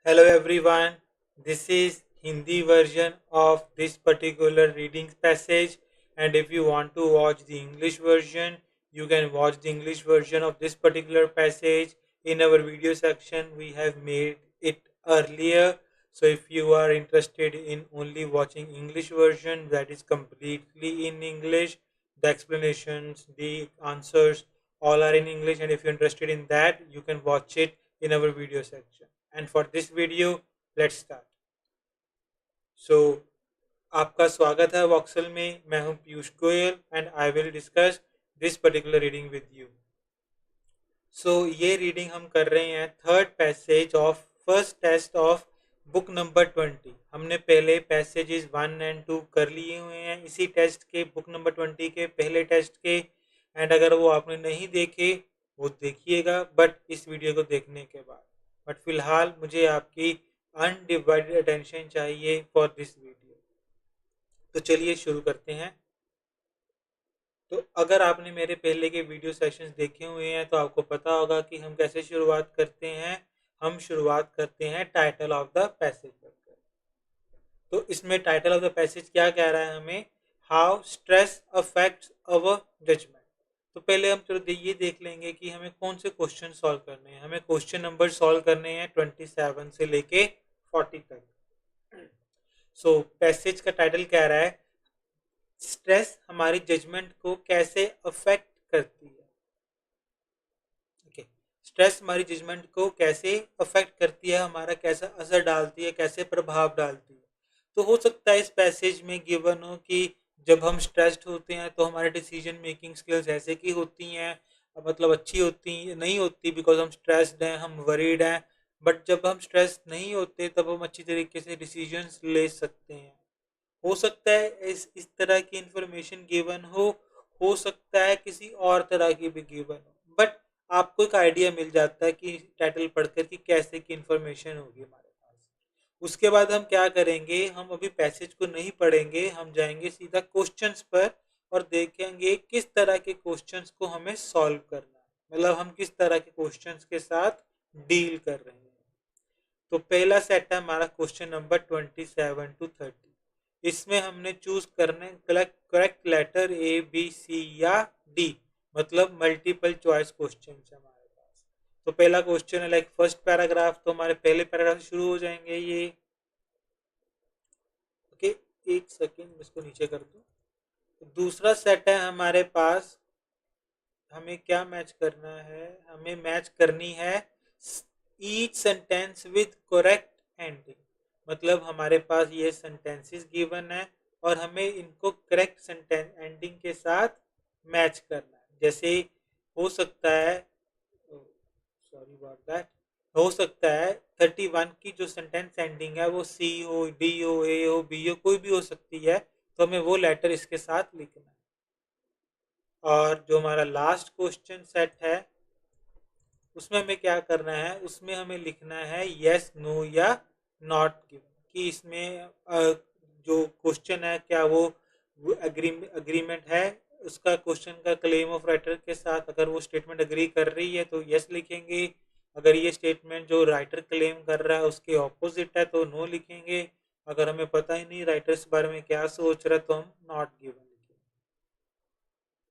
Hello everyone, this is Hindi version of this particular reading passage, and if you want to watch the English version, you can watch the English version of this particular passage. In our video section we have made it earlier, so if you are interested in only watching English version that is completely in English, the explanations, the answers all are in English, and if you're interested in that you can watch it in our video section. And for this video, let's start. So आपका स्वागत है voxel में। मैं हूं Piyush Goyal and I will discuss this particular reading with you. So ये reading हम कर रहे हैं third passage of first test of book number 20। हमने पहले पैसेजेस 1 एंड 2 कर लिए हुए हैं इसी टेस्ट के, बुक नंबर 20 के पहले टेस्ट के। एंड अगर वो आपने नहीं देखे वो देखिएगा बट इस वीडियो को देखने के बाद। बट फिलहाल मुझे आपकी अनडिवाइडेड अटेंशन चाहिए फॉर दिस वीडियो। तो चलिए शुरू करते हैं। तो अगर आपने मेरे पहले के वीडियो सेशंस देखे हुए हैं तो आपको पता होगा कि हम कैसे शुरुआत करते हैं। हम शुरुआत करते हैं टाइटल ऑफ द पैसेज पढ़कर। तो इसमें टाइटल ऑफ द पैसेज क्या कह रहा है हमें, how stress affects our judgement. तो पहले हम चलो ये देख लेंगे कि हमें कौन से क्वेश्चन सॉल्व करने हैं। हमें क्वेश्चन नंबर सॉल्व करने हैं 27 से लेके 40 तक। सो पैसेज का टाइटल कह रहा है स्ट्रेस हमारी जजमेंट को कैसे अफेक्ट करती है। ओके, स्ट्रेस हमारी जजमेंट को कैसे अफेक्ट करती है, हमारा कैसा असर डालती है, कैसे प्रभाव डालती है। तो हो सकता है इस पैसेज में गिवन हो कि जब हम स्ट्रेस्ड होते हैं तो हमारे डिसीजन मेकिंग स्किल्स ऐसे की होती हैं, मतलब अच्छी होती नहीं होती बिकॉज हम स्ट्रेस्ड हैं, हम वरीड हैं। बट जब हम स्ट्रेस नहीं होते तब हम अच्छी तरीके से डिसीजंस ले सकते हैं। हो सकता है इस तरह की इंफॉर्मेशन गिवन हो सकता है किसी और तरह की भी गिवन हो, बट आपको एक आइडिया मिल जाता है कि टाइटल पढ़कर कि कैसे की इंफॉर्मेशन होगी हमारे पास। उसके बाद हम क्या करेंगे, हम अभी पैसेज को नहीं पढ़ेंगे, हम जाएंगे सीधा क्वेश्चंस पर और देखेंगे किस तरह के क्वेश्चंस को हमें सॉल्व करना है, मतलब हम किस तरह के क्वेश्चंस के साथ डील कर रहे हैं। तो पहला सेट है हमारा क्वेश्चन नंबर 27 to 30। इसमें हमने चूज करने correct letter A B C या डी, मतलब मल्टीपल चॉइस क्वेश्चन है हमारे पास। तो पहला क्वेश्चन है लाइक फर्स्ट पैराग्राफ, तो हमारे पहले पैराग्राफ से शुरू हो जाएंगे ये। ओके, एक सेकेंड इसको नीचे कर दो। तो दूसरा सेट है हमारे पास, हमें क्या मैच करना है, हमें मैच करनी है each sentence with correct ending. मतलब हमारे पास ये सेंटेंसेस गिवन है और हमें इनको करेक्ट सेंटेंस एंडिंग के साथ मैच करना है। जैसे हो सकता है, सॉरी अबाउट दैट, हो सकता है 31 की जो सेंटेंस एंडिंग है वो सी हो, डी हो, ए हो, बी हो, कोई भी हो सकती है। तो हमें वो लेटर इसके साथ लिखना है। और जो हमारा लास्ट क्वेश्चन सेट है उसमें हमें क्या करना है, उसमें हमें लिखना है यस नो या नॉट गिवन, कि इसमें जो क्वेश्चन है क्या वो अग्रीमेंट है उसका, क्वेश्चन का क्लेम ऑफ राइटर के साथ। अगर वो स्टेटमेंट अग्री कर रही है तो यस लिखेंगे, अगर ये स्टेटमेंट जो राइटर क्लेम कर रहा है उसके ऑपोजिट है तो नो लिखेंगे। अगर हमें पता ही नहीं राइटर इस बारे में क्या सोच रहा है तो हम नॉट गिवन लिखेंगे।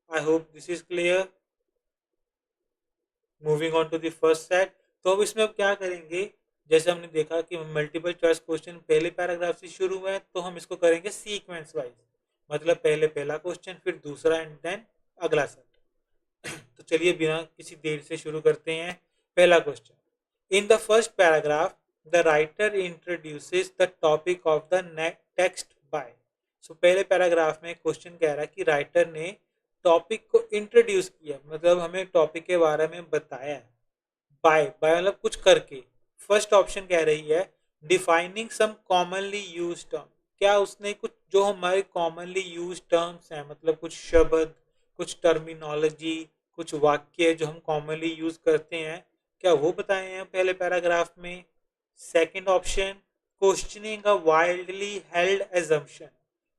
I hope this is clear. Moving on to the first set. तो अब इसमें अब क्या करेंगे, जैसे हमने देखा कि मल्टीपल चॉइस क्वेश्चन पहले पैराग्राफ से शुरू हुए हैं तो हम इसको करेंगे सीक्वेंस वाइज, मतलब पहले पहला क्वेश्चन फिर दूसरा एंड देन अगला सेट। तो चलिए बिना किसी देर से शुरू करते हैं। पहला question, in the first paragraph the writer introduces the topic of the text by. So पहले पैराग्राफ में क्वेश्चन कह रहा है कि राइटर ने टॉपिक को इंट्रोड्यूस किया, मतलब हमें टॉपिक के बारे में बताया है। बाय बाय मतलब कुछ करके। फर्स्ट ऑप्शन कह रही है डिफाइनिंग सम कॉमनली यूज टर्म। क्या उसने कुछ जो हमारे कॉमनली यूज टर्म्स हैं, मतलब कुछ शब्द, कुछ टर्मिनोलॉजी, कुछ वाक्य जो हम कॉमनली यूज करते हैं, क्या वो बताए हैं पहले पैराग्राफ में। सेकंड ऑप्शन, क्वेश्चनिंग अ वाइल्डली हेल्ड एजम्पशन।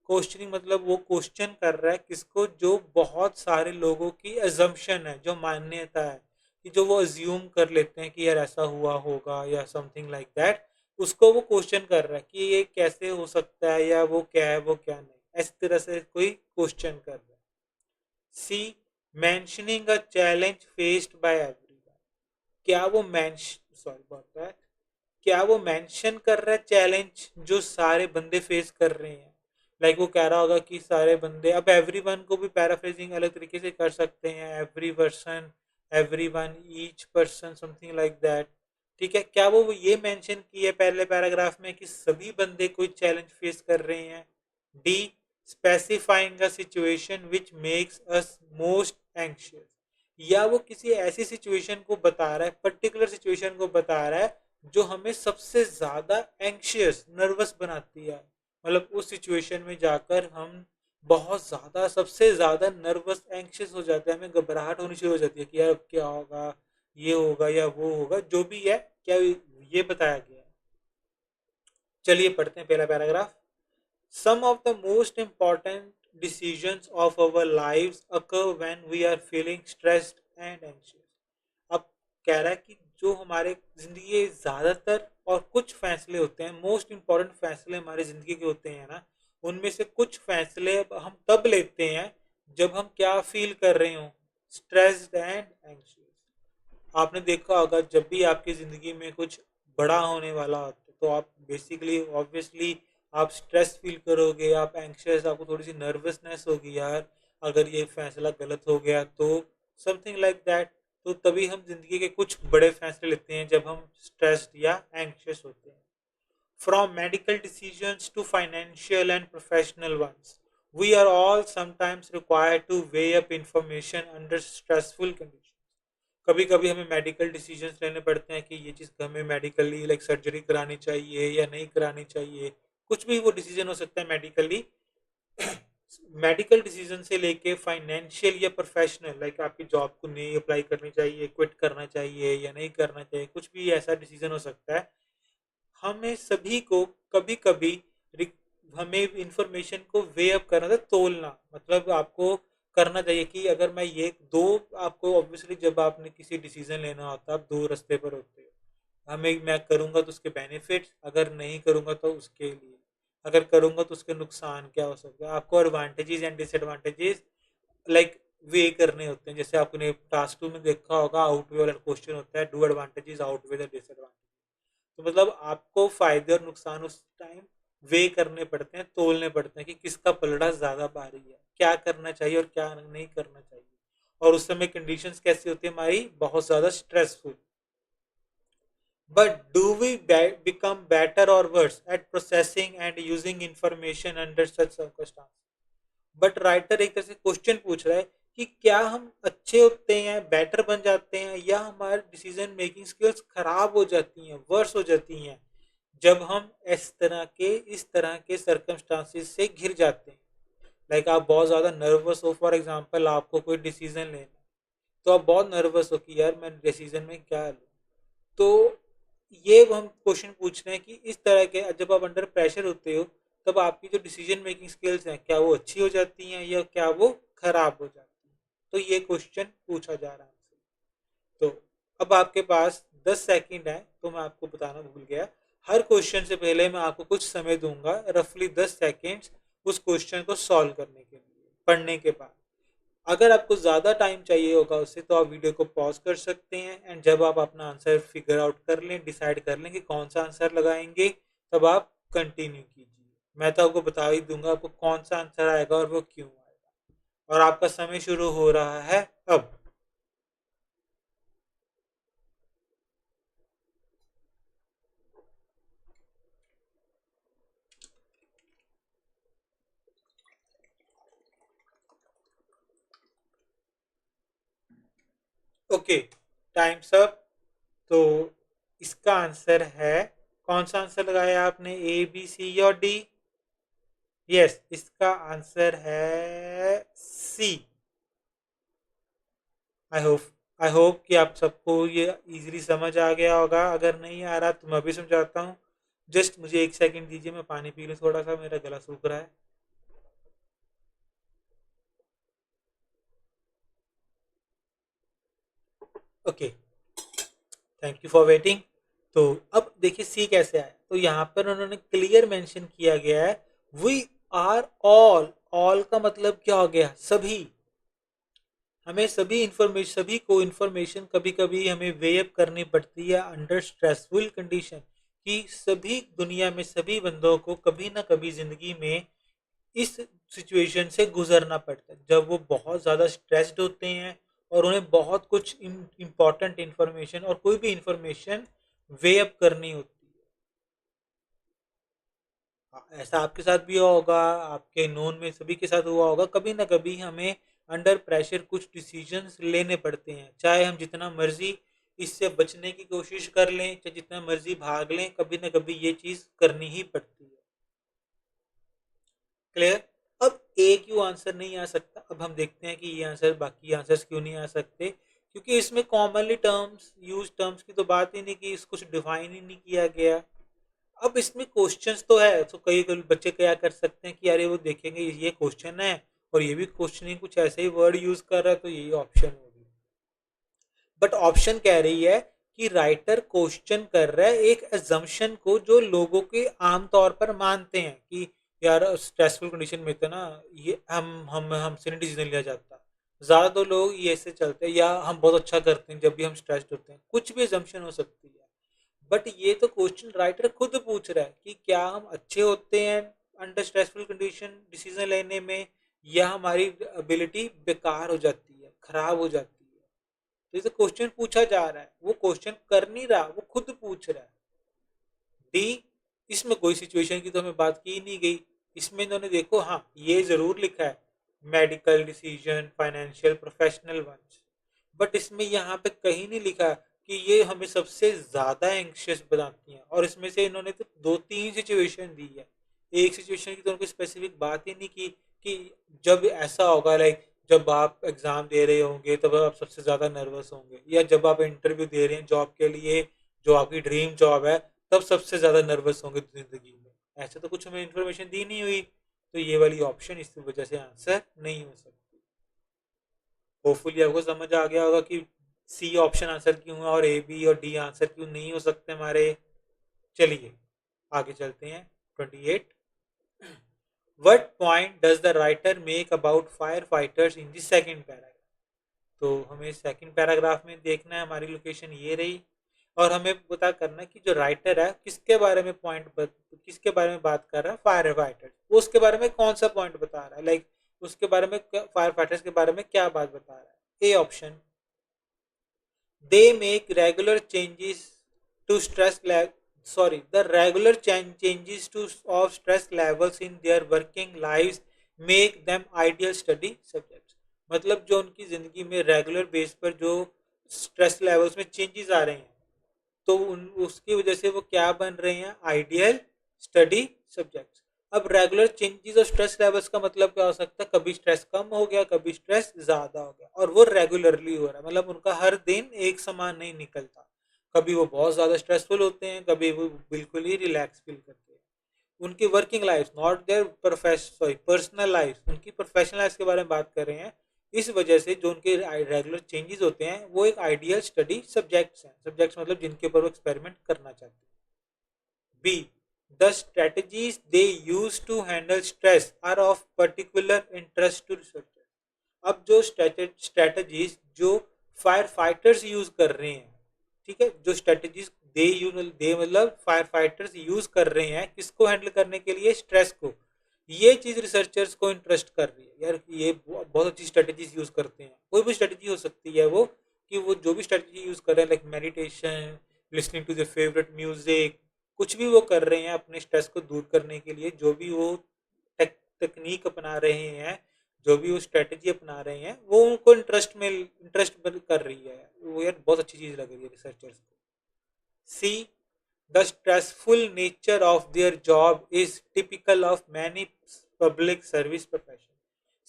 क्वेश्चनिंग मतलब वो क्वेश्चन कर रहा है किसको, जो बहुत सारे लोगों की एजम्पशन है, जो मान्यता है कि जो वो अज्यूम कर लेते हैं कि यार ऐसा हुआ होगा या समथिंग लाइक दैट। उसको वो क्वेश्चन कर रहा है कि ये कैसे हो सकता है, या वो क्या है वो क्या नहीं, इस तरह से कोई क्वेश्चन कर रहा है। C, mentioning a challenge faced by everyone. क्या वो सॉरी अबाउट दैट, क्या वो मेंशन कर रहा है चैलेंज जो सारे बंदे फेस कर रहे हैं? लाइक वो कह रहा होगा कि सारे बंदे, अब एवरीवन को भी पैराफ्रेजिंग अलग तरीके से कर सकते हैं, every person, everyone, each person, something like that. ठीक है, क्या वो ये मेंशन की है पहले पैराग्राफ में कि सभी बंदे कोई चैलेंज फेस कर रहे हैं? D, specifying a situation which makes us most anxious. या वो किसी ऐसी सिचुएशन को बता रहा है, पर्टिकुलर सिचुएशन को बता रहा है जो हमें सबसे ज्यादा एंक्शियस, नर्वस बनाती है। मतलब उस सिचुएशन में जाकर हम बहुत ज्यादा, सबसे ज्यादा नर्वस, एंक्शियस हो जाते हैं, हमें घबराहट होनी शुरू हो जाती है कि यार अब क्या होगा, ये होगा या वो होगा, जो भी है, क्या ये बताया गया है। चलिए पढ़ते हैं पहला paragraph. Some of the most important decisions of our lives occur when we are feeling stressed and anxious. अब कह रहा है कि जो हमारे जिंदगी के ज्यादातर और कुछ फैसले होते हैं, मोस्ट इम्पॉर्टेंट फैसले हमारी जिंदगी के होते हैं ना, उनमें से कुछ फैसले हम तब लेते हैं जब हम क्या फील कर रहे हो, स्ट्रेस्ड एंड एंग्शियस। आपने देखा होगा जब भी आपकी ज़िंदगी में कुछ बड़ा होने वाला होता है तो आप बेसिकली ऑब्वियसली आप स्ट्रेस फील करोगे, आप एंक्शियस, आपको थोड़ी सी नर्वसनेस होगी यार, अगर ये फैसला गलत हो गया तो, समथिंग लाइक दैट। तो तभी हम जिंदगी के कुछ बड़े फैसले लेते हैं जब हम स्ट्रेस्ड या एंक्शियस होते हैं। From medical decisions to financial and professional ones, we are all sometimes required to weigh up information under stressful conditions. कभी कभी हमें मेडिकल डिसीजंस लेने पड़ते हैं कि ये चीज़ हमें मेडिकली लाइक सर्जरी करानी चाहिए या नहीं करानी चाहिए, कुछ भी वो डिसीजन हो सकता है मेडिकली। मेडिकल डिसीजन से लेके फाइनेंशियल या प्रोफेशनल, लाइक आपकी जॉब को नहीं अप्लाई करनी चाहिए, क्विट करना चाहिए या नहीं करना चाहिए, कुछ भी ऐसा डिसीजन हो सकता है। हमें सभी को कभी कभी हमें इंफॉर्मेशन को वे अप करना था, तोलना, मतलब आपको करना चाहिए कि अगर मैं ये दो, आपको ऑब्वियसली जब आपने किसी डिसीजन लेना होता है आप दो रास्ते पर होते हो, हमें मैं करूंगा तो उसके बेनिफिट्स, अगर नहीं करूंगा तो उसके लिए, अगर करूंगा तो उसके नुकसान क्या हो सकते हैं, आपको एडवांटेजेस एंड डिसएडवांटेजेस लाइक वे करने होते हैं। जैसे आपने टास्क 2 में देखा होगा, आउटवे वाला क्वेश्चन होता है, do advantages outweigh the disadvantage. तो मतलब आपको फायदे और नुकसान उस टाइम वे करने पड़ते हैं, तोलने पड़ते हैं कि किसका पलड़ा ज्यादा भारी है, क्या करना चाहिए और क्या नहीं करना चाहिए, और उस समय कंडीशंस कैसी होती है हमारी, बहुत ज्यादा stressful. But do we become better or worse at processing and using information under such circumstance? But writer एक तरह से क्वेश्चन पूछ रहा है कि क्या हम अच्छे होते हैं, बेटर बन जाते हैं, या हमारे डिसीजन मेकिंग स्किल्स खराब हो जाती हैं, वर्स हो जाती हैं जब हम इस तरह के सर्कमस्टांसिस से घिर जाते हैं। लाइक आप बहुत ज़्यादा नर्वस हो, फॉर एग्जांपल आपको कोई डिसीजन लेना है, तो आप बहुत नर्वस हो कि यार मैं डिसीजन में क्या लूँ। तो ये हम क्वेश्चन पूछ रहे हैं कि इस तरह के जब आप अंडर प्रेशर होते हो तब आपकी जो डिसीजन मेकिंग स्किल्स हैं क्या वो अच्छी हो जाती हैं या क्या वो खराब हो जाती हैं। तो ये क्वेश्चन पूछा जा रहा है हमसे। तो अब आपके पास 10 सेकंड है, तो मैं आपको बताना भूल गया, हर क्वेश्चन से पहले मैं आपको कुछ समय दूंगा, रफली 10 सेकेंड्स, उस क्वेश्चन को सॉल्व करने के लिए, पढ़ने के बाद। अगर आपको ज़्यादा टाइम चाहिए होगा उससे तो आप वीडियो को पॉज कर सकते हैं, एंड जब आप अपना आंसर फिगर आउट कर लें, डिसाइड कर लें कि कौन सा आंसर लगाएंगे, तब आप कंटिन्यू कीजिए। मैं तो आपको बता ही दूंगा आपको कौन सा आंसर आएगा और वो क्यों आएगा। और आपका समय शुरू हो रहा है अब। Okay, times up. तो इसका आंसर है, कौन सा आंसर लगाया आपने, ए बी सी और डी? यस, इसका आंसर है सी। आई होप आई होप कि आप सबको ये इजीली समझ आ गया होगा। अगर नहीं आ रहा तो मैं भी समझाता हूँ। जस्ट मुझे एक सेकंड दीजिए, मैं पानी पी लूँ, थोड़ा सा मेरा गला सूख रहा है। Okay, thank you for waiting. तो अब देखिए सी कैसे आया। तो यहाँ पर उन्होंने क्लियर मेंशन किया गया है वी आर ऑल का मतलब क्या हो गया, सभी। हमें सभी को इंफॉर्मेशन कभी कभी हमें वे अप करनी पड़ती है अंडर स्ट्रेसफुल कंडीशन, कि सभी दुनिया में सभी बंदों को कभी ना कभी जिंदगी में इस सिचुएशन से गुजरना पड़ता है जब वो बहुत ज़्यादा स्ट्रेस्ड होते हैं और उन्हें बहुत कुछ इम्पॉर्टेंट इंफॉर्मेशन और कोई भी इंफॉर्मेशन वे अप करनी होती है। ऐसा आपके साथ भी हुआ होगा, आपके नोन में सभी के साथ हुआ होगा, कभी ना कभी हमें अंडर प्रेशर कुछ डिसीजंस लेने पड़ते हैं, चाहे हम जितना मर्जी इससे बचने की कोशिश कर लें, चाहे जितना मर्जी भाग लें, कभी ना कभी ये चीज़ करनी ही पड़ती है। क्लियर? अब ए क्यों आंसर नहीं आ सकता, अब हम देखते हैं कि ये आंसर बाकी आंसर्स क्यों नहीं आ सकते, क्योंकि इसमें कॉमनली टर्म्स की तो बात ही नहीं की, इसको कुछ डिफाइन ही नहीं किया गया। अब इसमें क्वेश्चंस तो है, तो कई कई बच्चे क्या कर सकते हैं कि अरे वो देखेंगे ये क्वेश्चन है और ये भी क्वेश्चन कुछ ऐसे ही वर्ड यूज कर रहा है तो यही ऑप्शन होगी। बट ऑप्शन कह रही है कि राइटर क्वेश्चन कर रहा है एक एजम्पशन को जो लोगों के आमतौर पर मानते हैं कि यार स्ट्रेसफुल कंडीशन में तो ना ये हम हमसे नहीं डिसीजन लिया जाता, ज़्यादा तो लोग ये ऐसे चलते हैं, या हम बहुत अच्छा करते हैं जब भी हम स्ट्रेस्ड होते हैं, कुछ भी एजम्पशन हो सकती है। बट ये तो क्वेश्चन राइटर खुद पूछ रहा है कि क्या हम अच्छे होते हैं अंडर स्ट्रेसफुल कंडीशन डिसीजन लेने में, या हमारी एबिलिटी बेकार हो जाती है, खराब हो जाती है। तो ये तो क्वेश्चन पूछा जा रहा है, वो क्वेश्चन कर नहीं रहा, वो खुद पूछ रहा है। डी, इसमें कोई सिचुएशन की तो हमें बात की नहीं गई, इसमें इन्होंने देखो हाँ ये जरूर लिखा है medical decision, financial, professional ones, but इसमें यहाँ पे कहीं नहीं लिखा कि ये हमें सबसे ज्यादा एंग्शियस बनाती हैं, और इसमें से इन्होंने तो दो तीन सिचुएशन दी है, एक सिचुएशन की तो उनको स्पेसिफिक बात ही नहीं की कि जब ऐसा होगा, लाइक जब आप एग्जाम दे रहे होंगे तब आप सबसे ज्यादा नर्वस होंगे, या जब आप इंटरव्यू दे रहे हैं जॉब के लिए जो आपकी ड्रीम जॉब है तब सबसे ज्यादा नर्वस होंगे जिंदगी में, ऐसे तो कुछ हमें इन्फॉर्मेशन दी नहीं हुई, तो ये वाली ऑप्शन इस वजह से आंसर नहीं हो सकती। होपफुली आपको समझ आ गया होगा कि सी ऑप्शन आंसर क्यों है और ए बी और डी आंसर क्यों नहीं हो सकते हमारे। चलिए आगे चलते हैं। 28, what point does the writer make about fire fighters in the second paragraph. तो हमें सेकंड पैराग्राफ में देखना है, हमारी लोकेशन ये रही, और हमें पता करना है कि जो राइटर है किसके बारे में किसके बारे में बात कर रहा है, फायर फाइटर्स, वो उसके बारे में कौन सा पॉइंट बता रहा है, लाइक उसके बारे में फायर फाइटर्स के बारे में क्या बात बता रहा है। A option, they make regular changes to the regular changes to of stress levels in their working lives make them ideal study subjects। मतलब जो उनकी जिंदगी में रेगुलर बेस पर जो स्ट्रेस लेवल्स में चेंजेस आ रहे हैं तो उसकी वजह से वो क्या बन रहे हैं, आइडियल स्टडी सब्जेक्ट्स। अब रेगुलर चेंजेस और स्ट्रेस लेवल्स का मतलब क्या हो सकता है, कभी स्ट्रेस कम हो गया, कभी स्ट्रेस ज्यादा हो गया, और वो रेगुलरली हो रहा है, मतलब उनका हर दिन एक समान नहीं निकलता, कभी वो बहुत ज्यादा स्ट्रेसफुल होते हैं, कभी वो बिल्कुल ही रिलैक्स फील करते हैं। उनकी working life, not their personal life, उनकी प्रोफेशनल लाइफ के बारे में बात कर रहे हैं, इस वजह से जो उनके रेगुलर चेंजेस होते हैं वो एक आइडियल स्टडी सब्जेक्ट्स हैं, सब्जेक्ट्स मतलब जिनके ऊपर वो एक्सपेरिमेंट करना चाहते हैं। B, the strategies they use to handle stress are of particular interest to researcher. अब जो स्ट्रेटजीज जो फायर फाइटर्स यूज कर रहे हैं, ठीक है, जो स्ट्रेटजीज दे मतलब फायर फाइटर्स यूज कर रहे हैं किसको हैंडल करने के लिए, स्ट्रेस को, ये चीज रिसर्चर्स को इंटरेस्ट कर रही है, यार ये बहुत अच्छी स्ट्रेटजीज यूज करते हैं, कोई भी स्ट्रेटजी हो सकती है वो, कि वो जो भी स्ट्रेटजी यूज कर रहे हैं like meditation, listening to the favourite music, कुछ भी वो कर रहे हैं अपने स्ट्रेस को दूर करने के लिए, जो भी वो तकनीक अपना रहे हैं, जो भी वो स्ट्रेटजी अपना रहे हैं, वो उनको इंटरेस्ट कर रही है, वो यार बहुत अच्छी चीज लग रही है रिसर्चर्स को। सी, the stressful nature of their job is typical of many public service profession।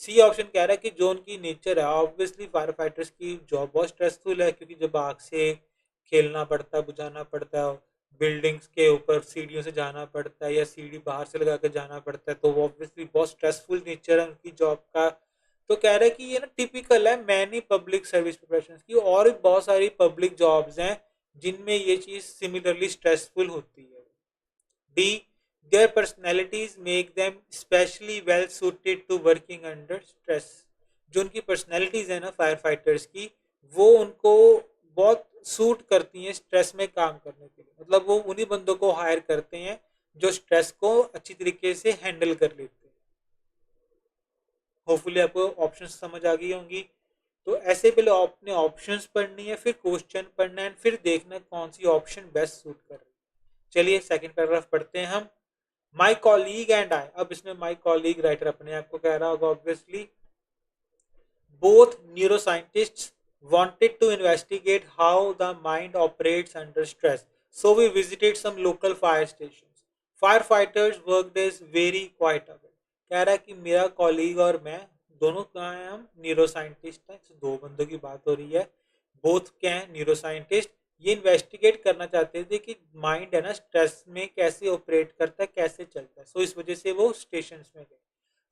C option कह रहा है कि जो उनकी नेचर है, ऑब्वियसली फायर फाइटर्स की जॉब बहुत स्ट्रेसफुल है, क्योंकि जब आग से खेलना पड़ता है, बुझाना पड़ता है, बिल्डिंग्स के ऊपर सीढ़ियों से जाना पड़ता है या सीढ़ी बाहर से लगा कर जाना पड़ता है, तो ऑब्वियसली बहुत स्ट्रेसफुल नेचर है उनकी जॉब का। तो कह रहा है कि ये ना टिपिकल है मैनी पब्लिक सर्विस प्रोफेशन की, और भी बहुत सारी पब्लिक जॉब्स हैं जिनमें ये चीज सिमिलरली स्ट्रेसफुल होती है। D, their personalities make them specially well suited to working under stress. जो उनकी पर्सनैलिटीज है ना फायर फाइटर्स की, वो उनको बहुत सूट करती हैं स्ट्रेस में काम करने के लिए। मतलब वो उन्हीं बंदों को हायर करते हैं जो स्ट्रेस को अच्छी तरीके से हैंडल कर लेते हैं। होपफुली आपको ऑप्शन समझ आ गई होंगी। तो ऐसे पहले आपने ऑप्शंस पढ़नी है, फिर क्वेश्चन पढ़ना है, फिर देखना कौन सी ऑप्शन बेस्ट सूट कर रही है। चलिए सेकंड पैराग्राफ पढ़ते हैं हम। माई कॉलीग एंड आई, अब इसमें माई कॉलीग राइटर अपने आप को कह रहा होगा obviously. Both neuroscientists wanted to investigate how the mind operates under stress. So we visited some local fire stations. Firefighters worked as very quiet away. कह रहा है कि मेरा कॉलीग और मैं दोनों कहाँ हैं, हम न्यूरो साइंटिस्ट हैं। तो दो बंदों की बात हो रही है। बोथ क्या है, न्यूरो साइंटिस्ट। ये इन्वेस्टिगेट करना चाहते थे कि माइंड है ना स्ट्रेस में कैसे ऑपरेट करता है, कैसे चलता है। सो इस वजह से वो स्टेशन में गए।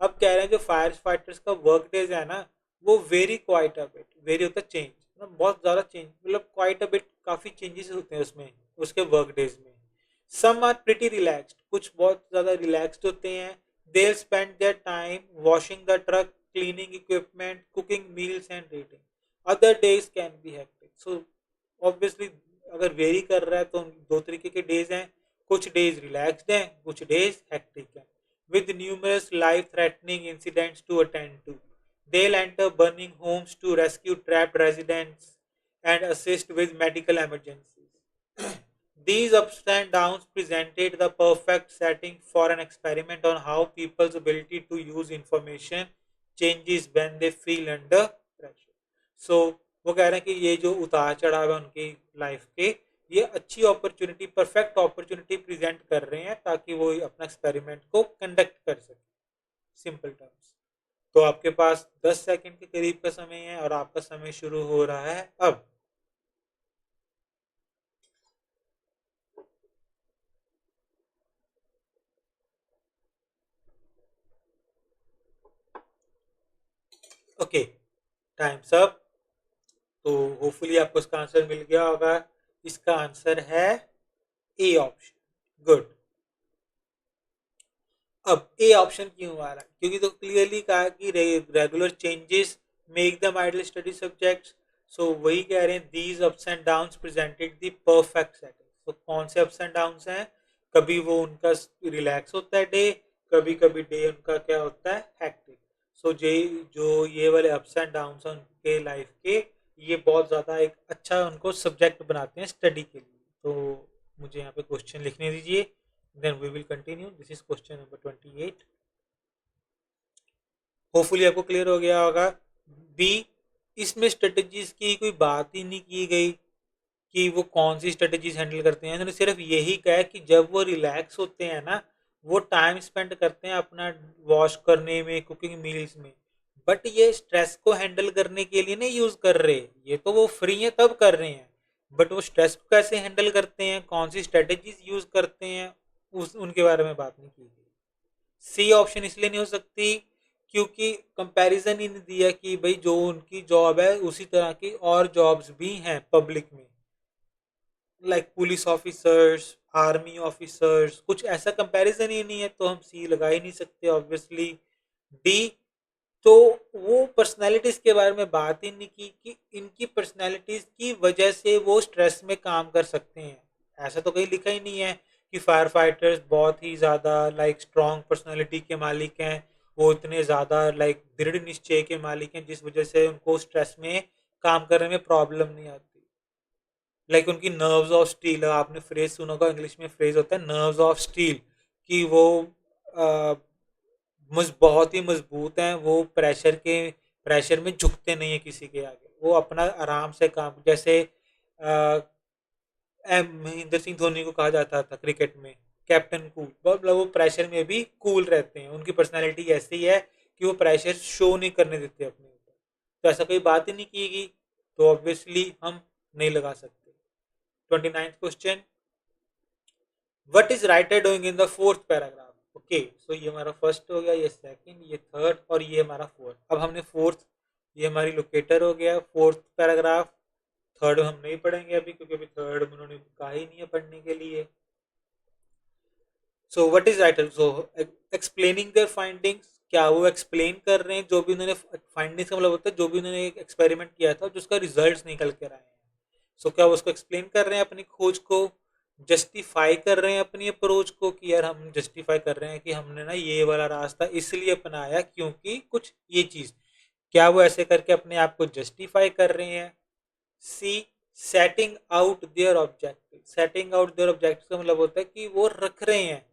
अब कह रहे हैं जो फायर फाइटर्स का वर्क डेज है ना, वो very quite a bit, very होता है चेंज, मतलब बहुत ज़्यादा चेंज, मतलब क्वाइट अ बिट काफ़ी चेंजेस होते हैं उसमें, उसके वर्क डेज में। सम आर प्रिटी रिलैक्स्ड, कुछ बहुत ज़्यादा रिलैक्स्ड होते हैं। They spend their time washing the truck, cleaning equipment, cooking meals and reading. Other days can be hectic. So obviously अगर वेरी कर रहा है तो दो तरीके के डेज हैं। कुछ डेज रिलैक्स्ड हैं, कुछ डेज हेक्टिक हैं, with numerous life-threatening incidents to attend to. They'll enter burning homes to rescue trapped residents and assist with medical emergencies. These ups and downs presented the perfect setting for an experiment on how people's ability to use information changes when they feel under pressure. So, वो कह रहे हैं कि ये जो उतार चढ़ाव है उनकी लाइफ के, ये अच्छी अपॉर्चुनिटी, परफेक्ट अपॉर्चुनिटी प्रेजेंट कर रहे हैं ताकि वो अपना एक्सपेरिमेंट को कंडक्ट कर सके। Simple terms. तो आपके पास 10 सेकंड के करीब का समय है और आपका समय शुरू हो रहा है अब। Okay, times up. तो होपफुली आपको इसका आंसर मिल गया होगा। इसका आंसर है ए ऑप्शन। गुड। अब ए ऑप्शन क्यों आ रहा है, क्योंकि तो क्लियरली कहा कि regular changes make the ideal study subjects. So वही कह रहे हैं, these ups and downs presented the perfect setting. तो कौन से अप्स एंड डाउन्स हैं, कभी वो उनका रिलैक्स होता है डे, कभी कभी डे उनका क्या होता है, हैक्टिक। सो जो ये वाले अप्स एंड डाउन्स हैं उनके लाइफ के, ये बहुत ज़्यादा एक अच्छा उनको सब्जेक्ट बनाते हैं स्टडी के लिए। तो मुझे यहाँ पे क्वेश्चन लिखने दीजिए, then we will continue. This is question number 28. Hopefully आपको क्लियर हो गया होगा। बी, इसमें स्ट्रेटजीज की कोई बात ही नहीं की गई कि वो कौन सी स्ट्रेटजीज हैंडल करते हैं। उन्होंने सिर्फ यही कहा है कि जब वो रिलैक्स होते हैं ना, वो टाइम स्पेंड करते हैं अपना वॉश करने में, कुकिंग मील्स में। बट ये स्ट्रेस को हैंडल करने के लिए नहीं यूज कर रहे, ये तो वो फ्री है तब कर रहे हैं। बट वो स्ट्रेस को कैसे हैंडल करते हैं, कौन सी स्ट्रेटजीज यूज करते हैं, उस उनके बारे में बात नहीं की गई। सी ऑप्शन इसलिए नहीं हो सकती क्योंकि कंपैरिजन ही नहीं दिया कि भाई जो उनकी जॉब है उसी तरह की और जॉब्स भी हैं पब्लिक में, like police officers, army officers, कुछ ऐसा कंपैरिजन ही नहीं है, तो हम सी लगा ही नहीं सकते ऑब्वियसली। डी, तो वो पर्सनैलिटीज के बारे में बात ही नहीं की कि इनकी पर्सनैलिटीज की वजह से वो स्ट्रेस में काम कर सकते हैं। ऐसा तो कहीं लिखा ही नहीं है कि फायर फाइटर्स बहुत ही ज़्यादा लाइक स्ट्रॉन्ग पर्सनैलिटी के मालिक हैं, वो इतने ज़्यादा लाइक दृढ़ निश्चय के मालिक हैं जिस वजह से उनको स्ट्रेस में काम करने में प्रॉब्लम नहीं आती। लाइक उनकी नर्व्स ऑफ स्टील, आपने फ्रेज सुना होगा, इंग्लिश में फ्रेज होता है नर्व्स ऑफ स्टील, कि वो बहुत ही मजबूत हैं, वो प्रेशर में झुकते नहीं है किसी के आगे, वो अपना आराम से काम, जैसे महेंद्र सिंह धोनी को कहा जाता था क्रिकेट में कैप्टन कूल, मतलब वो प्रेशर में भी कूल रहते हैं। उनकी पर्सनैलिटी ऐसी है कि वो प्रेशर शो नहीं करने देते अपने ऊपर। तो ऐसा कोई बात ही नहीं की गई, तो ऑब्वियसली हम नहीं लगा सकते। 29th question, what is writer doing in the fourth paragraph. Okay, so ये हमारा फर्स्ट हो गया, ये सेकंड, ये थर्ड और ये हमारा फोर्थ। अब हमने फोर्थ, ये हमारी लोकेटर हो गया फोर्थ पैराग्राफ। थर्ड हम नहीं पढ़ेंगे अभी क्योंकि अभी थर्ड उन्होंने कहा ही नहीं है पढ़ने के लिए। So what is writer? So explaining their findings, क्या वो एक्सप्लेन कर रहे हैं जो भी उन्होंने फाइंडिंग्स का मतलब होता है जो भी उन्होंने एक एक्सपेरिमेंट किया था जिसका रिजल्ट्स निकल कर आए हैं। सो क्या वो उसको एक्सप्लेन कर रहे हैं अपनी खोज को, जस्टिफाई कर रहे हैं अपनी अप्रोच को कि यार हम जस्टिफाई कर रहे हैं कि हमने ना ये वाला रास्ता इसलिए अपनाया क्योंकि कुछ ये चीज, क्या वो ऐसे करके अपने आप को जस्टिफाई कर रहे हैं? C, setting out their objective. Setting out their objective का मतलब होता है कि वो रख रहे हैं,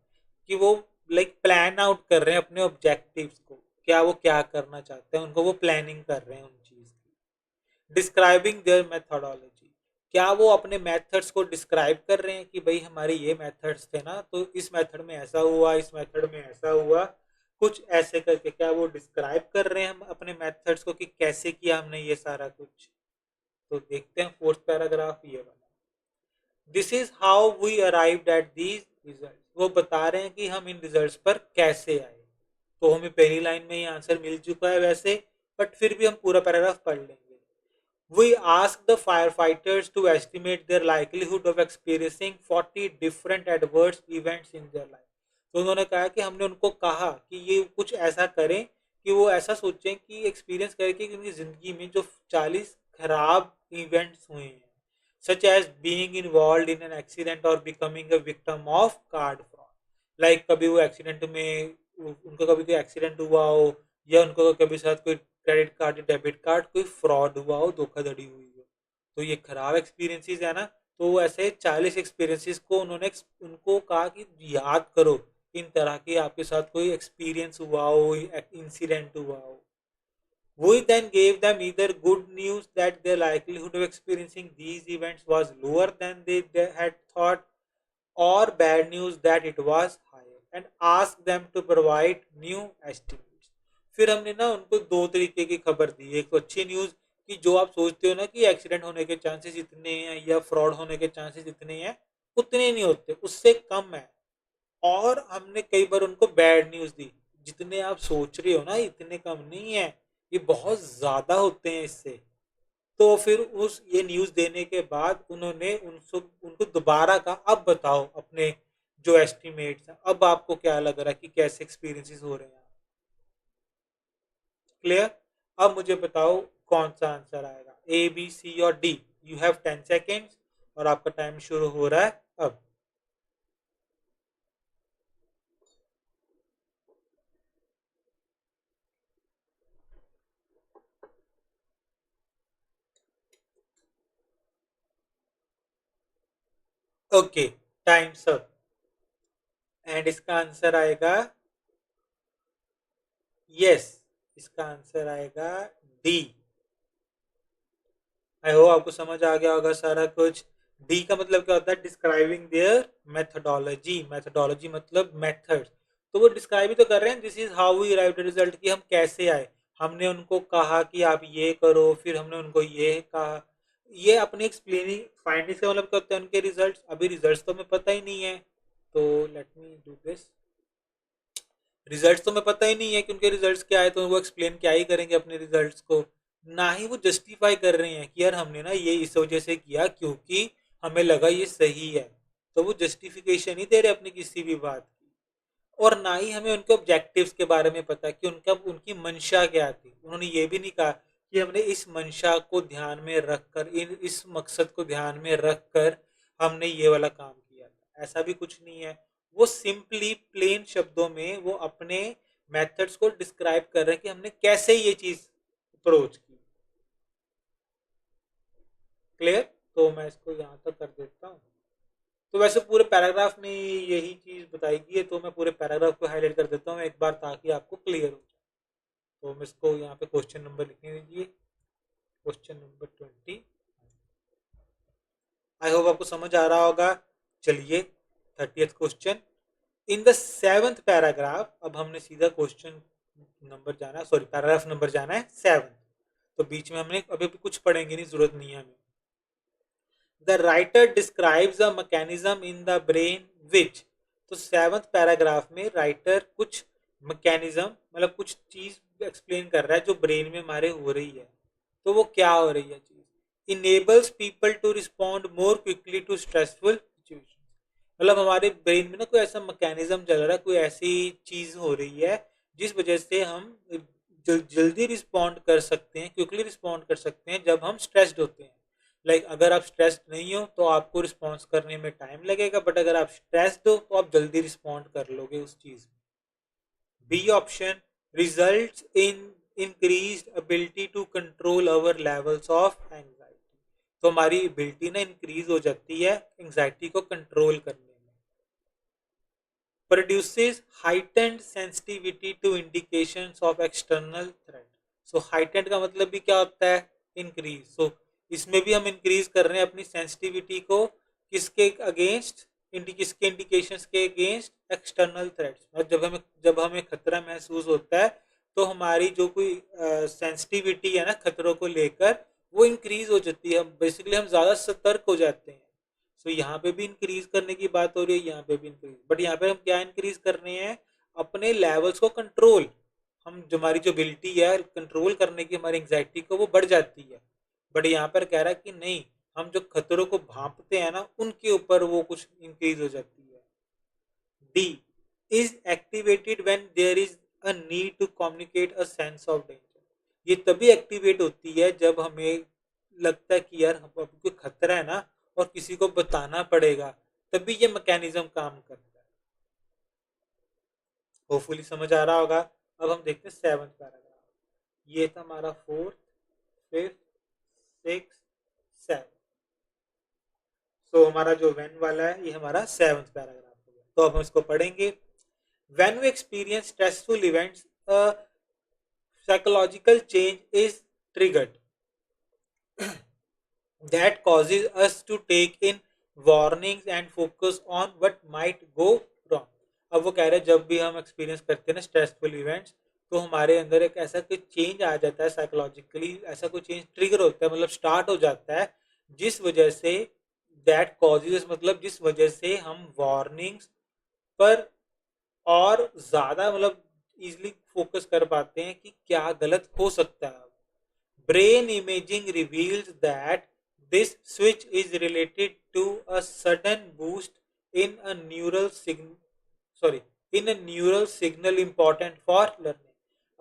कि वो प्लान आउट कर रहे हैं अपने ऑब्जेक्टिव्स को, क्या वो क्या करना चाहते हैं उनको वो प्लानिंग कर रहे हैं उन चीज की। डिस्क्राइबिंग देयर मेथोडोलॉजी, क्या वो अपने मेथड्स को डिस्क्राइब कर रहे हैं कि भाई हमारे ये मेथड्स थे ना तो इस मेथड में ऐसा हुआ, इस मेथड में ऐसा हुआ, कुछ ऐसे करके क्या वो डिस्क्राइब कर रहे हैं हम अपने मेथड्स को कि कैसे किया हमने ये सारा कुछ। तो देखते हैं फोर्थ पैराग्राफ ये वाला। This is how we arrived at these result, वो बता रहे हैं कि हम इन रिजल्ट्स पर कैसे आए। तो हमें पहली लाइन में ही आंसर मिल चुका है वैसे, बट फिर भी हम पूरा पैराग्राफ पढ़ लेंगे। We asked the firefighters to estimate their likelihood of experiencing 40 different adverse events in their life. तो उन्होंने कहा कि हमने उनको कहा कि ये कुछ ऐसा करें कि वो ऐसा सोचें कि एक्सपीरियंस करें कि उनकी ज़िंदगी में जो 40 खराब इवेंट्स हुए हैं, such as being involve in an accident or becoming a victim of card fraud. Like कभी वो एक्सीडेंट में, उनका कभी कोई एक्सीडेंट हुआ हो, या उनको कभी साथ कोई क्रेडिट कार्ड या डेबिट कार्ड कोई फ्रॉड हुआ हो, धोखाधड़ी हुई हो। तो ये खराब एक्सपीरियंसेस है ना। तो ऐसे 40 एक्सपीरियंसेस को उन्होंने उनको कहा कि याद करो इन तरह के आपके साथ कोई एक्सपीरियंस हुआ हो, इंसिडेंट हुआ हो। We then gave them either good news that their likelihood of experiencing these events was lower than they had thought, or bad news that it was higher, and asked them to provide new estimates. फिर हमने ना उनको दो तरीके की खबर दी। एक तो अच्छी न्यूज़ कि जो आप सोचते हो ना कि एक्सीडेंट होने के चांसेस इतने हैं या फ्रॉड होने के चांसेस इतने हैं, उतने नहीं होते, उससे कम है। और हमने कई बार उनको बैड न्यूज़ दी, जितने आप सोच रहे हो ना इतने कम नहीं है, ये बहुत ज़्यादा होते हैं इससे। तो फिर उस ये न्यूज़ देने के बाद उन्होंने उनसे उनको दोबारा कहा अब बताओ अपने जो एस्टिमेट्स हैं, अब आपको क्या लग रहा है कि कैसे एक्सपीरियंसेस हो रहे हैं। क्लियर? अब मुझे बताओ कौन सा आंसर आएगा, ए बी सी और डी। यू हैव 10 सेकेंड्स और आपका टाइम शुरू हो रहा है अब। Okay, times up. एंड इसका आंसर आएगा यस, इसका आंसर आएगा डी। आई होप आपको समझ आ गया होगा सारा कुछ। डी का मतलब क्या होता है? Describing their methodology. मेथोडोलॉजी मतलब मेथड। तो वो डिस्क्राइब ही तो कर रहे हैं, this is how we arrived at result, कि हम कैसे आए। हमने उनको कहा कि आप ये करो, फिर हमने उनको ये कहा। ये अपनी एक्सप्लेनिंग फाइंडिंग्स का मतलब क्या होता है उनके रिजल्ट्स। अभी रिजल्ट्स तो हमें पता ही नहीं है, तो late me do this. Results तो हमें पता ही नहीं है कि उनके रिजल्ट्स क्या है, तो वो एक्सप्लेन क्या ही करेंगे अपने रिजल्ट्स को। ना ही वो जस्टिफाई कर रहे हैं कि यार हमने ना ये इस वजह से किया क्योंकि हमें लगा ये सही है। तो वो जस्टिफिकेशन ही दे रहे अपनी किसी भी बात की। और ना ही हमें उनके ऑब्जेक्टिव्स के बारे में पता कि उनका उनकी मंशा क्या थी। उन्होंने ये भी नहीं कहा कि हमने इस मंशा को ध्यान में रखकर, इस मकसद को ध्यान में रखकर हमने ये वाला काम किया था, ऐसा भी कुछ नहीं है। वो सिंपली प्लेन शब्दों में वो अपने मेथड्स को डिस्क्राइब कर रहे हैं कि हमने कैसे ये चीज अप्रोच की। क्लियर? तो मैं इसको यहाँ तक कर देता हूँ। तो वैसे पूरे पैराग्राफ में यही चीज बताई गई है, तो मैं पूरे पैराग्राफ को हाईलाइट कर देता हूँ एक बार ताकि आपको क्लियर हो जाए। तो हम इसको यहाँ पे क्वेश्चन नंबर लिखने दीजिए, क्वेश्चन नंबर 20। आई होप आपको समझ आ रहा होगा। चलिए 30th question. In the 7th paragraph, अब हमने सीधा क्वेश्चन नंबर जाना, सॉरी पैराग्राफ नंबर जाना है 7। तो बीच में हमने अभी कुछ पढ़ेंगे नहीं, जरूरत नहीं है हमें। The writer describes a mechanism in the brain विच। तो 7th पैराग्राफ में राइटर कुछ मैकेनिज्म मतलब कुछ चीज एक्सप्लेन कर रहा है जो ब्रेन में हमारे हो रही है। तो वो क्या हो रही है चीज? Enables people to respond more quickly to stressful situation. मतलब हमारे ब्रेन में ना कोई ऐसा मैकेनिज्म चल रहा है, कोई ऐसी चीज हो रही है जिस वजह से हम जल्दी रिस्पॉन्ड कर सकते हैं, क्विकली रिस्पॉन्ड कर सकते हैं जब हम स्ट्रेस्ड होते हैं। अगर आप स्ट्रेस्ड नहीं हो तो आपको रिस्पॉन्स करने में टाइम लगेगा, बट अगर आप स्ट्रेस्ड हो तो आप जल्दी रिस्पॉन्ड कर लोगे उस चीज में। B option, results in increased ability to control our levels of anxiety. तो हमारी एबिलिटी ना इंक्रीज हो जाती है एंजाइटी को कंट्रोल करने में। Produces heightened sensitivity to indications of external threat. So heightened का मतलब भी क्या होता है? इंक्रीज। सो इसमें भी हम इंक्रीज कर रहे हैं अपनी सेंसिटिविटी को, किसके अगेंस्ट? किसके इंडिकेशंस के अगेंस्ट? External threats. और जब हमें खतरा महसूस होता है तो हमारी जो कोई सेंसिटिविटी है ना खतरों को लेकर, वो इंक्रीज हो जाती है। बेसिकली हम ज्यादा सतर्क हो जाते हैं। सो यहाँ पे भी इंक्रीज करने की बात हो रही है, यहाँ पे भी इंक्रीज, बट यहाँ पे हम क्या इंक्रीज कर रहे हैं? अपने लेवल्स को कंट्रोल। हम जो हमारी जो एबिलिटी है कंट्रोल करने की हमारी एंग्जाइटी को, वो बढ़ जाती है। बट यहाँ पर कह रहा है कि नहीं, हम जो खतरों को भांपते हैं ना उनके ऊपर वो कुछ इंक्रीज हो जाती है। D is activated when there is a need to communicate a sense of danger. ये तभी एक्टिवेट होती है जब हमें लगता है कि यार हमको कोई खतरा है ना और किसी को बताना पड़ेगा, तभी ये मैकेनिज्म काम करता है। होपफुली समझ आ रहा होगा। अब हम देखते हैं सेवंथ पैराग्राफ। ये था हमारा फोर्थ, फिफ्थ, सिक्स, सेवन। सो हमारा जो वेन वाला है ये हमारा सेवंथ पैराग्राफ हो गया। तो अब हम इसको पढ़ेंगे। When we experience stressful events, a psychological change is triggered that causes us to take in warnings and focus on what might go wrong. अब वो कह रहे हैं जब भी हम एक्सपीरियंस करते हैं ना स्ट्रेसफुल इवेंट्स, तो हमारे अंदर एक ऐसा कोई चेंज आ जाता है साइकोलॉजिकली, ऐसा कोई चेंज ट्रिगर होता है, मतलब स्टार्ट हो जाता है, जिस वजह से दैट कॉजेज, मतलब जिस वजह से हम वार्निंग्स पर और ज्यादा मतलब इजिली फोकस कर पाते हैं कि क्या गलत हो सकता है। Brain imaging reveals that this switch is related to a sudden boost in a neural signal, sorry, in a neural signal important for learning.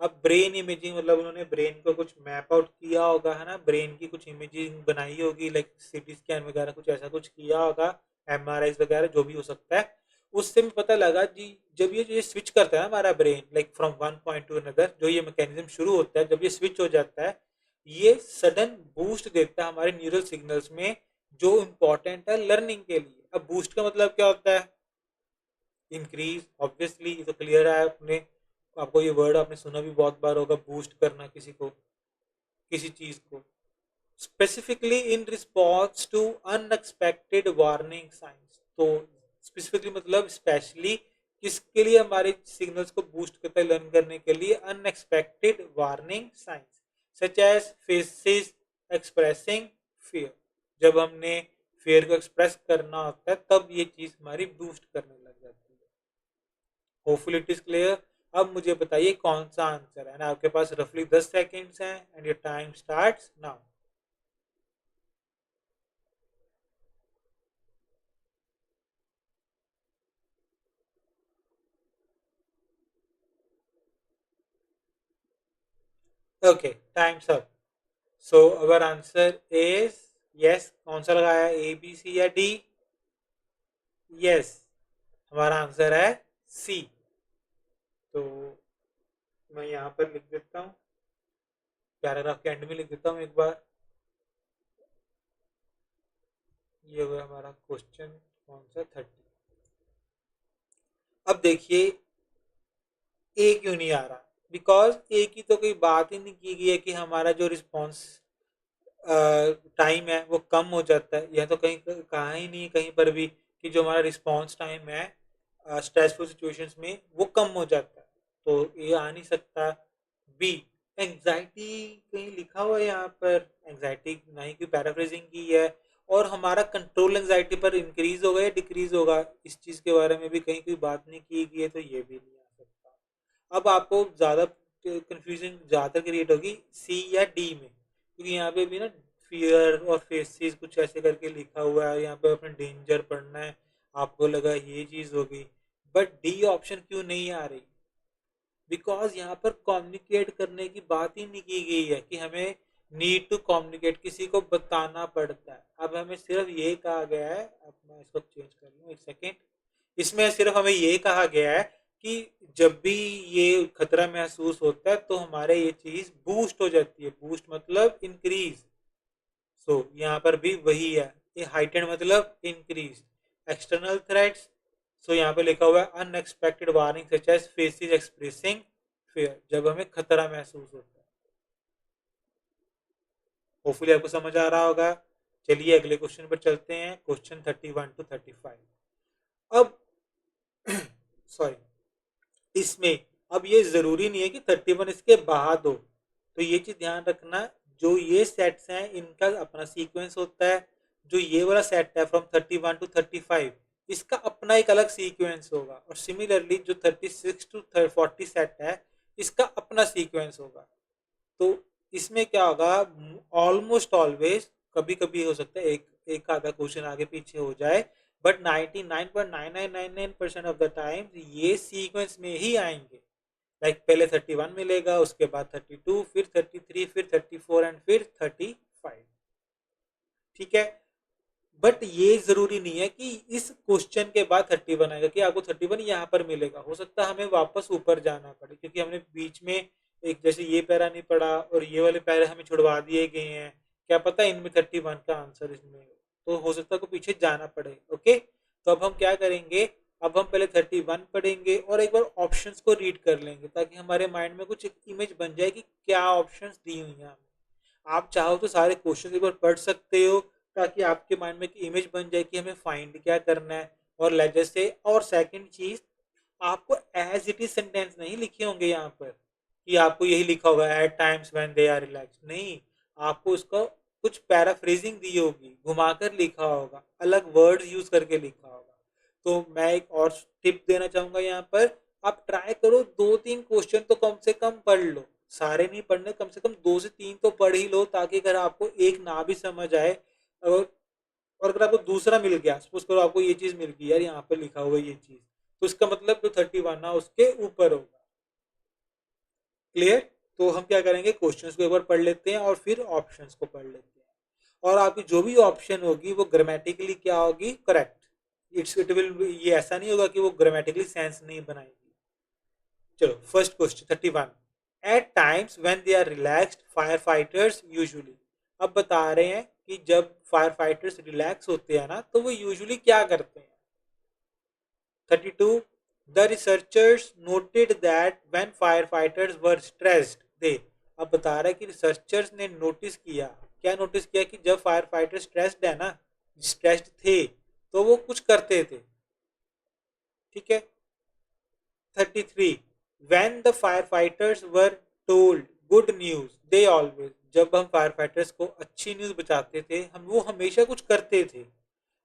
अब ब्रेन इमेजिंग मतलब उन्होंने ब्रेन को कुछ मैप आउट किया होगा, है ना, ब्रेन की कुछ इमेजिंग बनाई होगी, लाइक सीटी स्कैन वगैरह कुछ ऐसा कुछ किया होगा, एमआरआई वगैरह जो भी हो सकता है। उससे भी पता लगा जी, जब ये स्विच करता है हमारा brain, like from one point two another, जो ये मैकेनिज्म शुरू होता है, जब ये स्विच हो जाता है, ये सडन बूस्ट देता है हमारे न्यूरल सिग्नल्स में, जो इम्पोर्टेंट है लर्निंग के लिए। अब बूस्ट का मतलब क्या होता है? इंक्रीज। ऑब्वियसली ये तो क्लियर है, अपने आपको ये वर्ड आपने सुना भी बहुत बार होगा, बूस्ट करना किसी को, किसी चीज को। Specifically in response to unexpected warning signs. तो स्पेसिफिकली मतलब स्पेशली किसके लिए हमारे सिग्नल्स को बूस्ट करता है लर्न करने के लिए? Unexpected warning signs such as faces expressing fear. जब हमने फियर को एक्सप्रेस करना होता है तब ये चीज हमारी बूस्ट करने लग जाती है। Hopefully it is clear. अब मुझे बताइए कौन सा आंसर है ना। आपके पास रफली 10 सेकेंड्स हैं and your time starts now. Okay, times up. So our answer is yes. कौन सा लगाया? ए, बी, सी या डी? यस, हमारा आंसर है सी। तो मैं यहाँ पर लिख देता हूँ, पैराग्राफ के एंड में लिख देता हूँ एक बार। ये हुआ हमारा क्वेश्चन कौन सा? 30। अब देखिए ए क्यों नहीं आ रहा? बिकॉज ए की तो कोई बात ही नहीं की गई है कि हमारा जो रिस्पॉन्स टाइम है वो कम हो जाता है। यह तो कहीं कहा ही नहीं कहीं पर भी कि जो हमारा रिस्पॉन्स टाइम है स्ट्रेसफुल सिचुएशंस में वो कम हो जाता है। तो ये आ नहीं सकता। बी, एंजाइटी कहीं लिखा हुआ है यहाँ पर? एंजाइटी नहीं की पैराफ्रेजिंग की है। और हमारा कंट्रोल एंजाइटी पर इंक्रीज होगा या डिक्रीज होगा, इस चीज के बारे में भी कहीं कोई बात नहीं की गई है, तो ये भी नहीं आ सकता। अब आपको ज्यादा कंफ्यूजन ज्यादा क्रिएट होगी सी या डी में, क्योंकि यहाँ पे भी ना फियर और फेसेस कुछ ऐसे करके लिखा हुआ है। यहाँ पे अपने डेंजर पढ़ना है, आपको लगा ये चीज हो गई, बट डी ऑप्शन क्यों नहीं आ रही? बिकॉज यहाँ पर कम्युनिकेट करने की बात ही नहीं की गई है कि हमें नीड टू कम्युनिकेट, किसी को बताना पड़ता है। अब हमें सिर्फ ये कहा गया है, अब मैं इसको चेंज कर लूँ एक सेकेंड, इसमें सिर्फ हमें ये कहा गया है कि जब भी ये खतरा महसूस होता है तो हमारे ये चीज बूस्ट हो जाती है। बूस्ट मतलब इंक्रीज, सो यहाँ पर भी वही है। ये हाइटेड मतलब इंक्रीज। एक्सटर्नल थ्रेट्स, सो यहाँ पे लिखा हुआ है unexpected warning such as faces expressing fear, जब हमें खतरा महसूस होता है। होपफुली आपको समझ आ रहा होगा। चलिए अगले क्वेश्चन पर चलते हैं, क्वेश्चन 31 to 35। अब सॉरी, इसमें अब ये जरूरी नहीं है कि 31 इसके बाद हो, तो ये चीज ध्यान रखना, जो ये सेट्स हैं इनका अपना सीक्वेंस होता है। जो ये वाला सेट है फ्रॉम 31 to 35, इसका अपना एक अलग सीक्वेंस होगा। और सिमिलरली जो 36 to 40 सेट है, इसका अपना सीक्वेंस होगा। तो इसमें क्या होगा, ऑलमोस्ट ऑलवेज, कभी कभी हो सकता है एक एक आधा क्वेश्चन आगे पीछे हो जाए, बट 99.9999% ऑफ द टाइम ये सीक्वेंस में ही आएंगे। लाइक पहले 31 मिलेगा, उसके बाद 32, फिर 33, फिर 34 एंड फिर 35। ठीक है, बट ये जरूरी नहीं है कि इस क्वेश्चन के बाद 31 आएगा कि आपको 31 यहाँ पर मिलेगा। हो सकता है हमें वापस ऊपर जाना पड़े, क्योंकि हमने बीच में एक जैसे ये पैरा नहीं पढ़ा और ये वाले पैरा हमें छुड़वा दिए गए हैं, क्या पता इनमें 31 का आंसर इसमें हो, तो हो सकता है को पीछे जाना पड़े। ओके, तो अब हम क्या करेंगे, अब हम पहले 31 पढ़ेंगे और एक बार ऑप्शंस को रीड कर लेंगे, ताकि हमारे माइंड में कुछ एक इमेज बन जाए कि क्या ऑप्शंस दी हुई हैं। आप चाहो तो सारे क्वेश्चन एक बार पढ़ सकते हो, ताकि आपके माइंड में एक इमेज बन जाए कि हमें फाइंड क्या करना है और लेजर से। और सेकंड चीज, आपको एज इट इज सेंटेंस नहीं लिखे होंगे यहाँ पर कि आपको यही लिखा होगा at times when they are relax, नहीं, आपको उसको कुछ पैराफ्रेजिंग दी होगी, घुमाकर लिखा होगा, अलग वर्ड्स यूज करके लिखा होगा। तो मैं एक और टिप देना चाहूंगा यहाँ पर, आप ट्राई करो 2-3 क्वेश्चन तो कम से कम पढ़ लो। सारे नहीं पढ़ने, कम से कम 2 से 3 तो पढ़ ही लो, ताकि अगर आपको एक ना भी समझ आए, और अगर आपको दूसरा मिल गया, सपोज करो आपको ये चीज मिल गई, यार यहाँ पर लिखा हुआ ये चीज, तो इसका मतलब जो 31 ना उसके ऊपर होगा। क्लियर? तो हम क्या करेंगे, क्वेश्चंस को एक बार पढ़ लेते हैं और फिर ऑप्शंस को पढ़ लेते हैं, और आपकी जो भी ऑप्शन होगी वो ग्रामेटिकली क्या होगी, करेक्ट। इट विल, ये ऐसा नहीं होगा कि वो ग्रामेटिकली सेंस नहीं बनाएगी। चलो first question 31, at times when they are relaxed fire fighters usually. अब बता रहे हैं कि जब फायर फाइटर्स रिलैक्स होते हैं ना, तो वो यूजुअली क्या करते हैं। 32, the researchers noted that when fire fighters were stressed they. अब बता रहा है कि रिसर्चर्स ने नोटिस किया, क्या नोटिस किया, कि जब फायर फाइटर स्ट्रेस्ड है ना, स्ट्रेस्ड थे, तो वो कुछ करते थे। ठीक है। 33, when the firefighters were told good news they always, जब हम फायर फाइटर्स को अच्छी न्यूज बताते थे, हम वो हमेशा कुछ करते थे।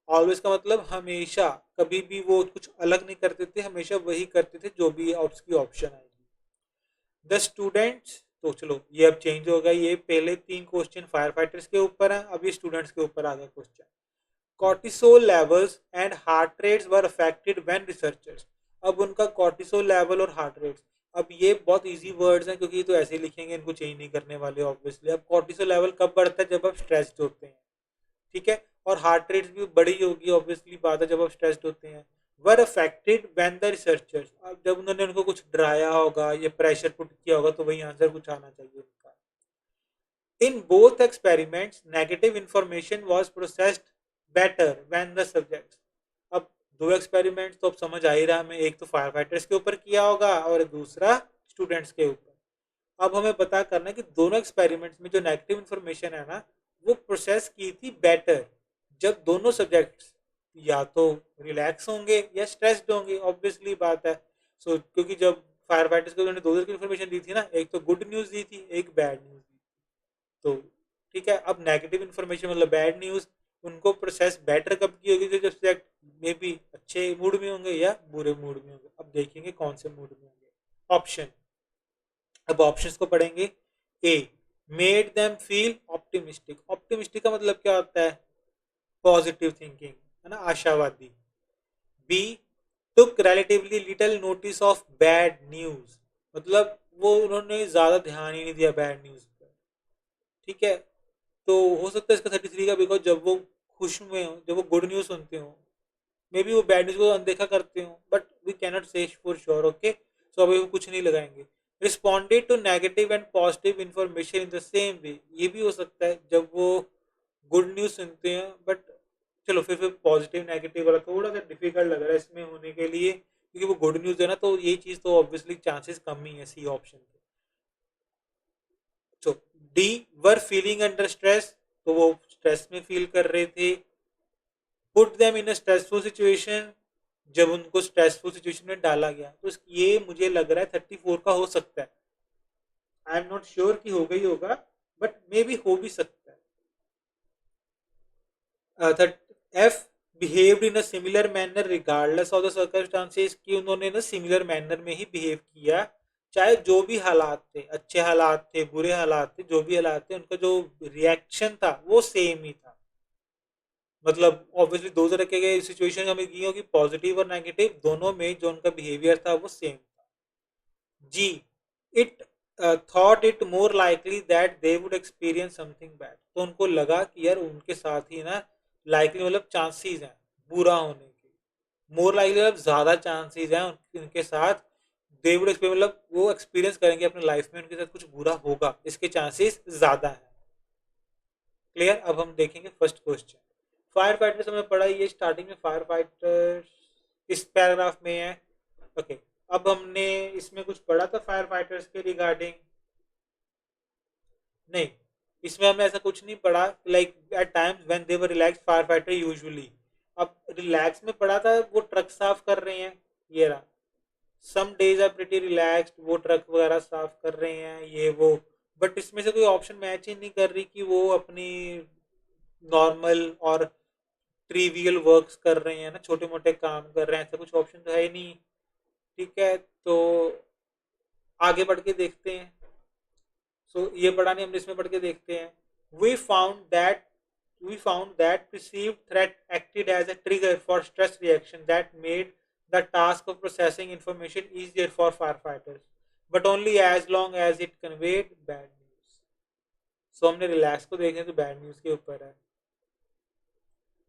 ऑलवेज का मतलब हमेशा, कभी भी वो कुछ अलग नहीं करते थे, हमेशा वही करते थे जो भी उसकी ऑप्शन आएगी। द स्टूडेंट्स, तो चलो ये अब चेंज हो गया, ये पहले 3 क्वेश्चन फायर फाइटर्स के ऊपर है, अब ये स्टूडेंट्स के ऊपर आ गया question. Cortisol levels and heart rates were affected when researchers. अब उनका कॉर्टिसोल लेवल और हार्ट रेट्स, अब ये बहुत इजी वर्ड्स हैं, क्योंकि ये तो ऐसे ही लिखेंगे, इनको चेंज नहीं करने वाले ऑब्वियसली। अब कॉर्टिसोल लेवल कब बढ़ता है, जब आप स्ट्रेस्ड होते हैं। ठीक है, और हार्ट रेट्स भी बड़ी होगी, ऑब्वियसली बात है, जब आप स्ट्रेस्ड होते हैं। वर अफेक्टेड व्हेन द रिसर्चर्स, अब जब उन्होंने उनको कुछ डराया होगा या प्रेशर पुट किया होगा, तो वही आंसर कुछ आना चाहिए उनका। In both experiments negative information was processed better when the subjects. अब 2 एक्सपेरिमेंट्स तो अब समझ आ ही रहा हमें, एक तो फायर फाइटर्स के ऊपर किया होगा और दूसरा स्टूडेंट्स के ऊपर। अब हमें पता करना है कि दोनों एक्सपेरिमेंट्स में जो नेगेटिव इंफॉर्मेशन है ना, वो प्रोसेस की थी बेटर, जब दोनों सब्जेक्ट्स या तो रिलैक्स होंगे या स्ट्रेस्ड होंगे, ऑब्वियसली बात है। सो क्योंकि जब फायर फाइटर्स को उन्होंने 2 तरह की इन्फॉर्मेशन दी थी ना, एक तो गुड न्यूज दी थी, एक बैड न्यूज दी थी। तो ठीक है, अब नेगेटिव इन्फॉर्मेशन मतलब बैड न्यूज, उनको प्रोसेस बेटर कब की होगी, जब सब्जेक्ट मे बी अच्छे मूड में होंगे या बुरे मूड में होंगे। अब देखेंगे कौन से मूड में होंगे। ऑप्शन, अब ऑप्शंस को पढ़ेंगे। A, made them feel optimistic. Optimistic का मतलब क्या होता है, पॉजिटिव थिंकिंग, है ना, आशावादी। Be took relatively little notice of bad news, मतलब वो उन्होंने ज्यादा ध्यान ही नहीं दिया बैड न्यूज पर। ठीक है, तो हो सकता है इसका 33 का, बिकॉज जब वो खुश में हो, जब वो गुड न्यूज सुनते हो, मे बी वो बैड न्यूज को अनदेखा करते हो, but we cannot say for sure. Okay, so अभी वो कुछ नहीं लगाएंगे। Responded to negative and positive information in the same way, ये भी हो सकता है जब वो गुड न्यूज सुनते हैं, बट चलो फिर पॉजिटिव नेगेटिव वाला थोड़ा सा डिफिकल्ट लग रहा है इसमें होने के लिए, क्योंकि वो गुड न्यूज है ना, तो ये चीज तो ऑब्वियसली चांसेस कम ही है सी ऑप्शन के। तो D were feeling under stress, तो वो स्ट्रेस में फील कर रहे थे। Put them in a stressful situation, जब उनको स्ट्रेसफुल सिचुएशन में डाला गया, तो ये मुझे लग रहा है 34 का हो सकता है। आई एम नॉट श्योर कि हो गई होगा, बट मे बी हो भी सकता है। F behaved in a similar manner regardless of the circumstances, कि उन्होंने ना सिमिलर मैनर में ही बिहेव किया, चाहे जो भी हालात थे, अच्छे हालात थे, बुरे हालात थे, जो भी हालात थे, उनका जो रिएक्शन था वो सेम ही था। मतलब ऑब्वियसली दो तरह के सिचुएशन हमें की होगी, पॉजिटिव और नेगेटिव, दोनों में जो उनका बिहेवियर था वो सेम था। जी, it thought it more likely that they would experience something bad, तो उनको लगा कि यार उनके साथ ही ना लाइकली, मतलब चांसेस हैं बुरा होने के, मोर लाइकली मतलब ज्यादा चांसेस हैं उनके साथ, दे वुड एक्सपीरियंस मतलब वो एक्सपीरियंस करेंगे अपने लाइफ में, उनके साथ कुछ बुरा होगा, इसके चांसेस ज्यादा है। क्लियर। अब हम देखेंगे फर्स्ट क्वेश्चन। फायर फाइटर्स हमें पढ़ा, ये स्टार्टिंग में फायर फाइटर्स इस पैराग्राफ में है। ओके, अब हमने इसमें कुछ पढ़ा था फायर फाइटर्स के रिगार्डिंग? नहीं, इसमें हमने ऐसा कुछ नहीं पढ़ा। Like at times when they were relax fire fighter usually, अब रिलैक्स में पढ़ा था वो ट्रक साफ कर रहे हैं, ये रहा। Some days are pretty relaxed, वो ट्रक वगैरह साफ कर रहे हैं, ये वो। बट इसमें से कोई ऑप्शन मैच ही नहीं कर रही कि वो अपनी नॉर्मल और ट्रिवियल वर्क्स कर रहे हैं ना, छोटे मोटे काम कर रहे हैं, ऐसा कुछ ऑप्शन तो है ही नहीं। ठीक है, तो आगे बढ़ के देखते हैं। ये पढ़ा नहीं हमने, इसमें पढ़ के देखते हैं। We found that we found that perceived threat acted as a trigger for stress reaction that made the task of processing information easier for firefighters, but only as long as it conveyed bad news. हमने relax को देखें तो bad news के ऊपर है,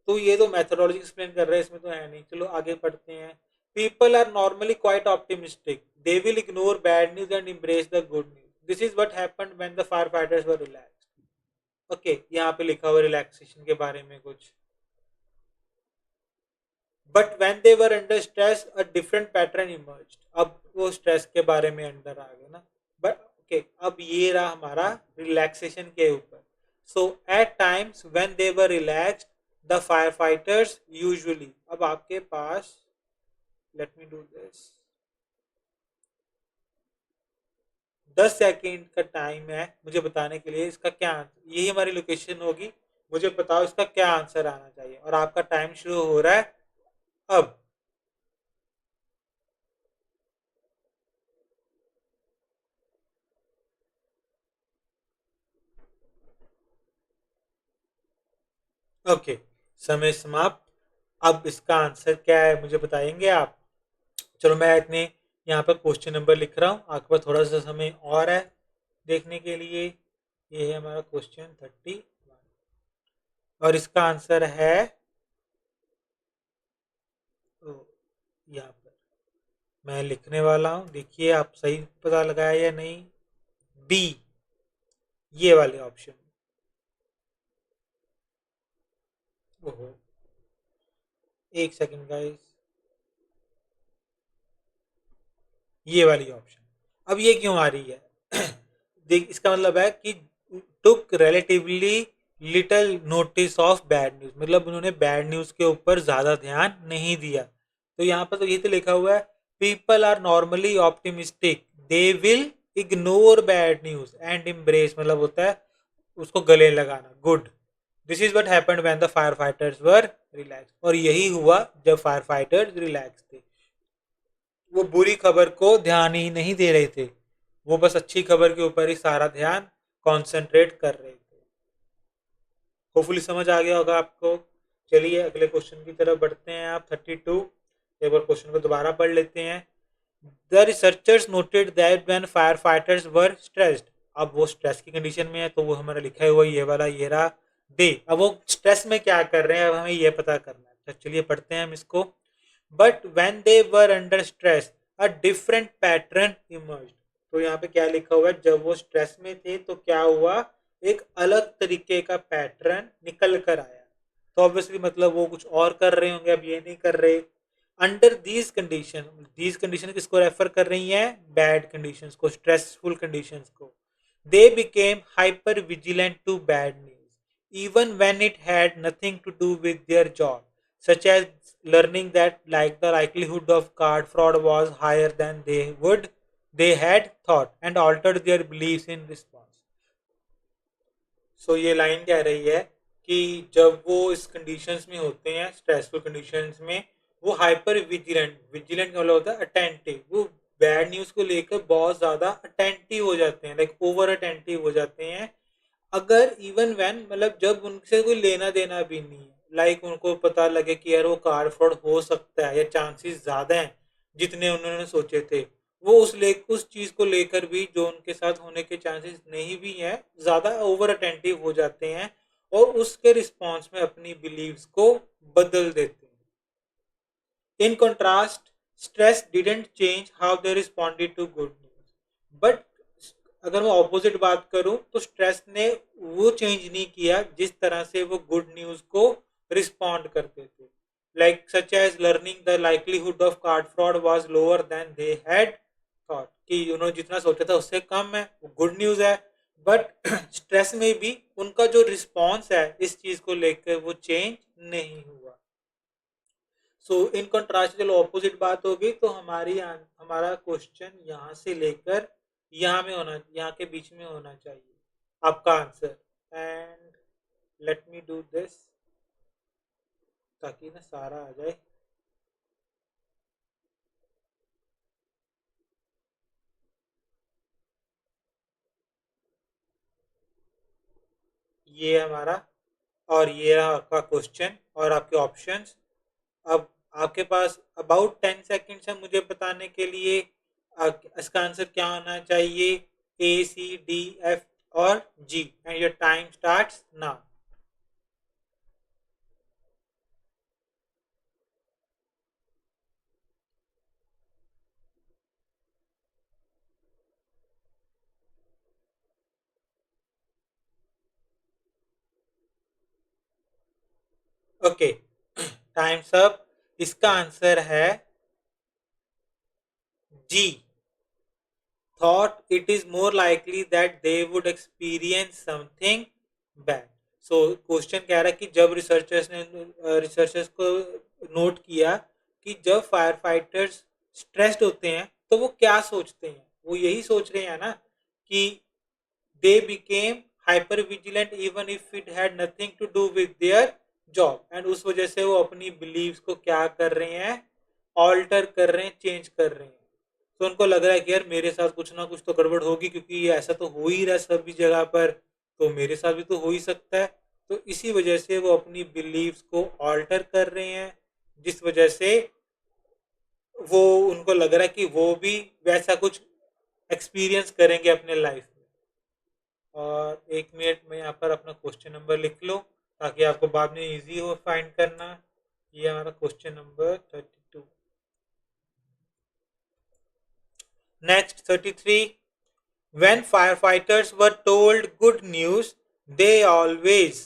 तो ये तो मैथडोलॉजी एक्सप्लेन कर रहे हैं, इसमें तो है नहीं। चलो आगे पढ़ते हैं। People are normally quite optimistic, they will ignore bad news and embrace the good news, this is what happened when the fire fighters were relaxed. Okay, यहाँ पे लिखा हुआ रिलैक्सेशन के बारे में कुछ। But when they were under stress a different pattern emerged, अब वो स्ट्रेस के बारे में अंदर आ गए ना। बट ओके, अब ये रहा हमारा रिलैक्सेशन के ऊपर। So at times when they were relaxed the fire fighters usually, अब आपके पास, let me do this, 10 second का टाइम है मुझे बताने के लिए इसका क्या आंसर, यही हमारी लोकेशन होगी। मुझे बताओ इसका क्या आंसर आना चाहिए, और आपका टाइम शुरू हो रहा है अब। ओके, समय समाप्त। अब इसका आंसर क्या है मुझे बताएंगे आप? चलो मैं इतने यहाँ पर क्वेश्चन नंबर लिख रहा हूँ, आपके पास थोड़ा सा समय और है देखने के लिए। ये है हमारा क्वेश्चन 31, और इसका आंसर है यहाँ पर मैं लिखने वाला हूँ, देखिए आप सही पता लगाया या नहीं। बी, ये वाले ऑप्शन। ओहो, एक सेकंड गाइस, ये वाली ऑप्शन। अब ये क्यों आ रही है? देख, इसका मतलब है कि took relatively little notice of bad news, मतलब उन्होंने बैड न्यूज के ऊपर ज्यादा ध्यान नहीं दिया। तो यहाँ पर तो ये तो लिखा हुआ है people are normally optimistic, they will ignore bad news and embrace, मतलब होता है उसको गले लगाना, good. This is what happened when the fire fighters were relax, और यही हुआ जब फायर फाइटर्स रिलैक्स थे। वो बुरी खबर को ध्यान ही नहीं दे रहे थे, वो बस अच्छी खबर के ऊपर ही सारा ध्यान कंसंट्रेट कर रहे थे। होपफुली समझ आ गया होगा आपको। चलिए अगले क्वेश्चन की तरफ बढ़ते हैं। आप 32, एक बार क्वेश्चन को दोबारा पढ़ लेते हैं। The researchers noted that when fire fighters were stressed, अब वो स्ट्रेस की कंडीशन में है तो वो हमारा लिखा हुआ ये वाला ये रहा दे। अब वो स्ट्रेस में क्या कर रहे हैं, अब हमें ये पता करना है। तो चलिए पढ़ते हैं हम इसको। But when they were under stress a different pattern emerged, तो यहाँ पे क्या लिखा हुआ है, जब वो स्ट्रेस में थे तो क्या हुआ, एक अलग तरीके का पैटर्न निकल कर आया। तो ऑब्वियसली मतलब वो कुछ और कर रहे होंगे, अब ये नहीं कर रहे। अंडर दीज कंडीशन किसको रेफर कर रही हैं, बैड कंडीशन को, स्ट्रेसफुल कंडीशन को। They became hyper vigilant to bad news even when it had nothing to do with their job, such as learning that like the likelihood of card fraud was higher than they had thought and altered their beliefs in response. सो ये line कह रही है कि जब वो इस conditions में होते हैं, स्ट्रेसफुल कंडीशंस में, वो हाइपर विजिलेंट, विजिलेंट का मतलब होता है अटेंटिव, वो बैड न्यूज को लेकर बहुत ज्यादा अटेंटिव हो जाते हैं, लाइक ओवर अटेंटिव हो जाते हैं। अगर इवन व्हेन, मतलब जब उनसे कोई लेना देना भी नहीं है, लाइक उनको पता लगे कि यार वो कार्ड फ्रॉड हो सकता है या चांसेस ज्यादा हैं जितने उन्होंने सोचे थे, वो उस चीज को लेकर भी जो उनके साथ होने के चांसेस नहीं भी हैं, ज्यादा ओवर अटेंटिव हो जाते हैं और उसके रिस्पॉन्स में अपनी बिलीव्स को बदल देते हैं। In contrast, stress didn't change how they responded to good news, but अगर मैं ऑपोजिट बात करूं तो स्ट्रेस ने वो चेंज नहीं किया जिस तरह से वो गुड न्यूज को रिस्पॉन्ड करते थे, like such as learning the likelihood of card fraud was lower than they had thought, कि उन्होंने जितना सोचा था उससे कम है, वो गुड न्यूज है। बट स्ट्रेस में भी उनका जो रिस्पॉन्स है इस चीज को लेकर वो चेंज नहीं हुआ। सो इन कंट्रास्ट चलो ऑपोजिट बात होगी तो हमारा क्वेश्चन यहाँ से लेकर यहाँ में होना, यहाँ के बीच में होना चाहिए आपका answer. And let me do this ताकि ना सारा आ जाए। ये हमारा, और ये रहा आपका क्वेश्चन और आपके ऑप्शंस। अब आपके पास अबाउट 10 सेकेंड्स है मुझे बताने के लिए इसका आंसर क्या होना चाहिए, A C D F और G, and your time starts now. Okay, times up. इसका आंसर है जी, thought it is more likely that they would experience something bad। So question कह रहा है कि जब रिसर्चर्स को नोट किया कि जब फायर फाइटर्स स्ट्रेस्ड होते हैं तो वो क्या सोचते हैं, वो यही सोच रहे हैं ना कि they became hyper vigilant even if it had nothing to do with their job, and उस वजह से वो अपनी बिलीव्स को क्या कर रहे हैं, ऑल्टर कर रहे हैं, चेंज कर रहे हैं। तो उनको लग रहा है कि यार मेरे साथ कुछ ना कुछ तो गड़बड़ होगी क्योंकि ये ऐसा तो हो ही रहा है सभी जगह पर, तो मेरे साथ भी तो हो ही सकता है। तो इसी वजह से वो अपनी बिलीव्स को ऑल्टर कर रहे हैं, जिस वजह से वो उनको लग रहा है कि वो भी वैसा कुछ एक्सपीरियंस करेंगे अपने लाइफ में। और 1 मिनट में यहाँ पर अपना क्वेश्चन नंबर लिख लो ताकि आपको बाद में इजी हो फाइंड करना। ये हमारा question number 32। Next 33। When firefighters were told good news, they always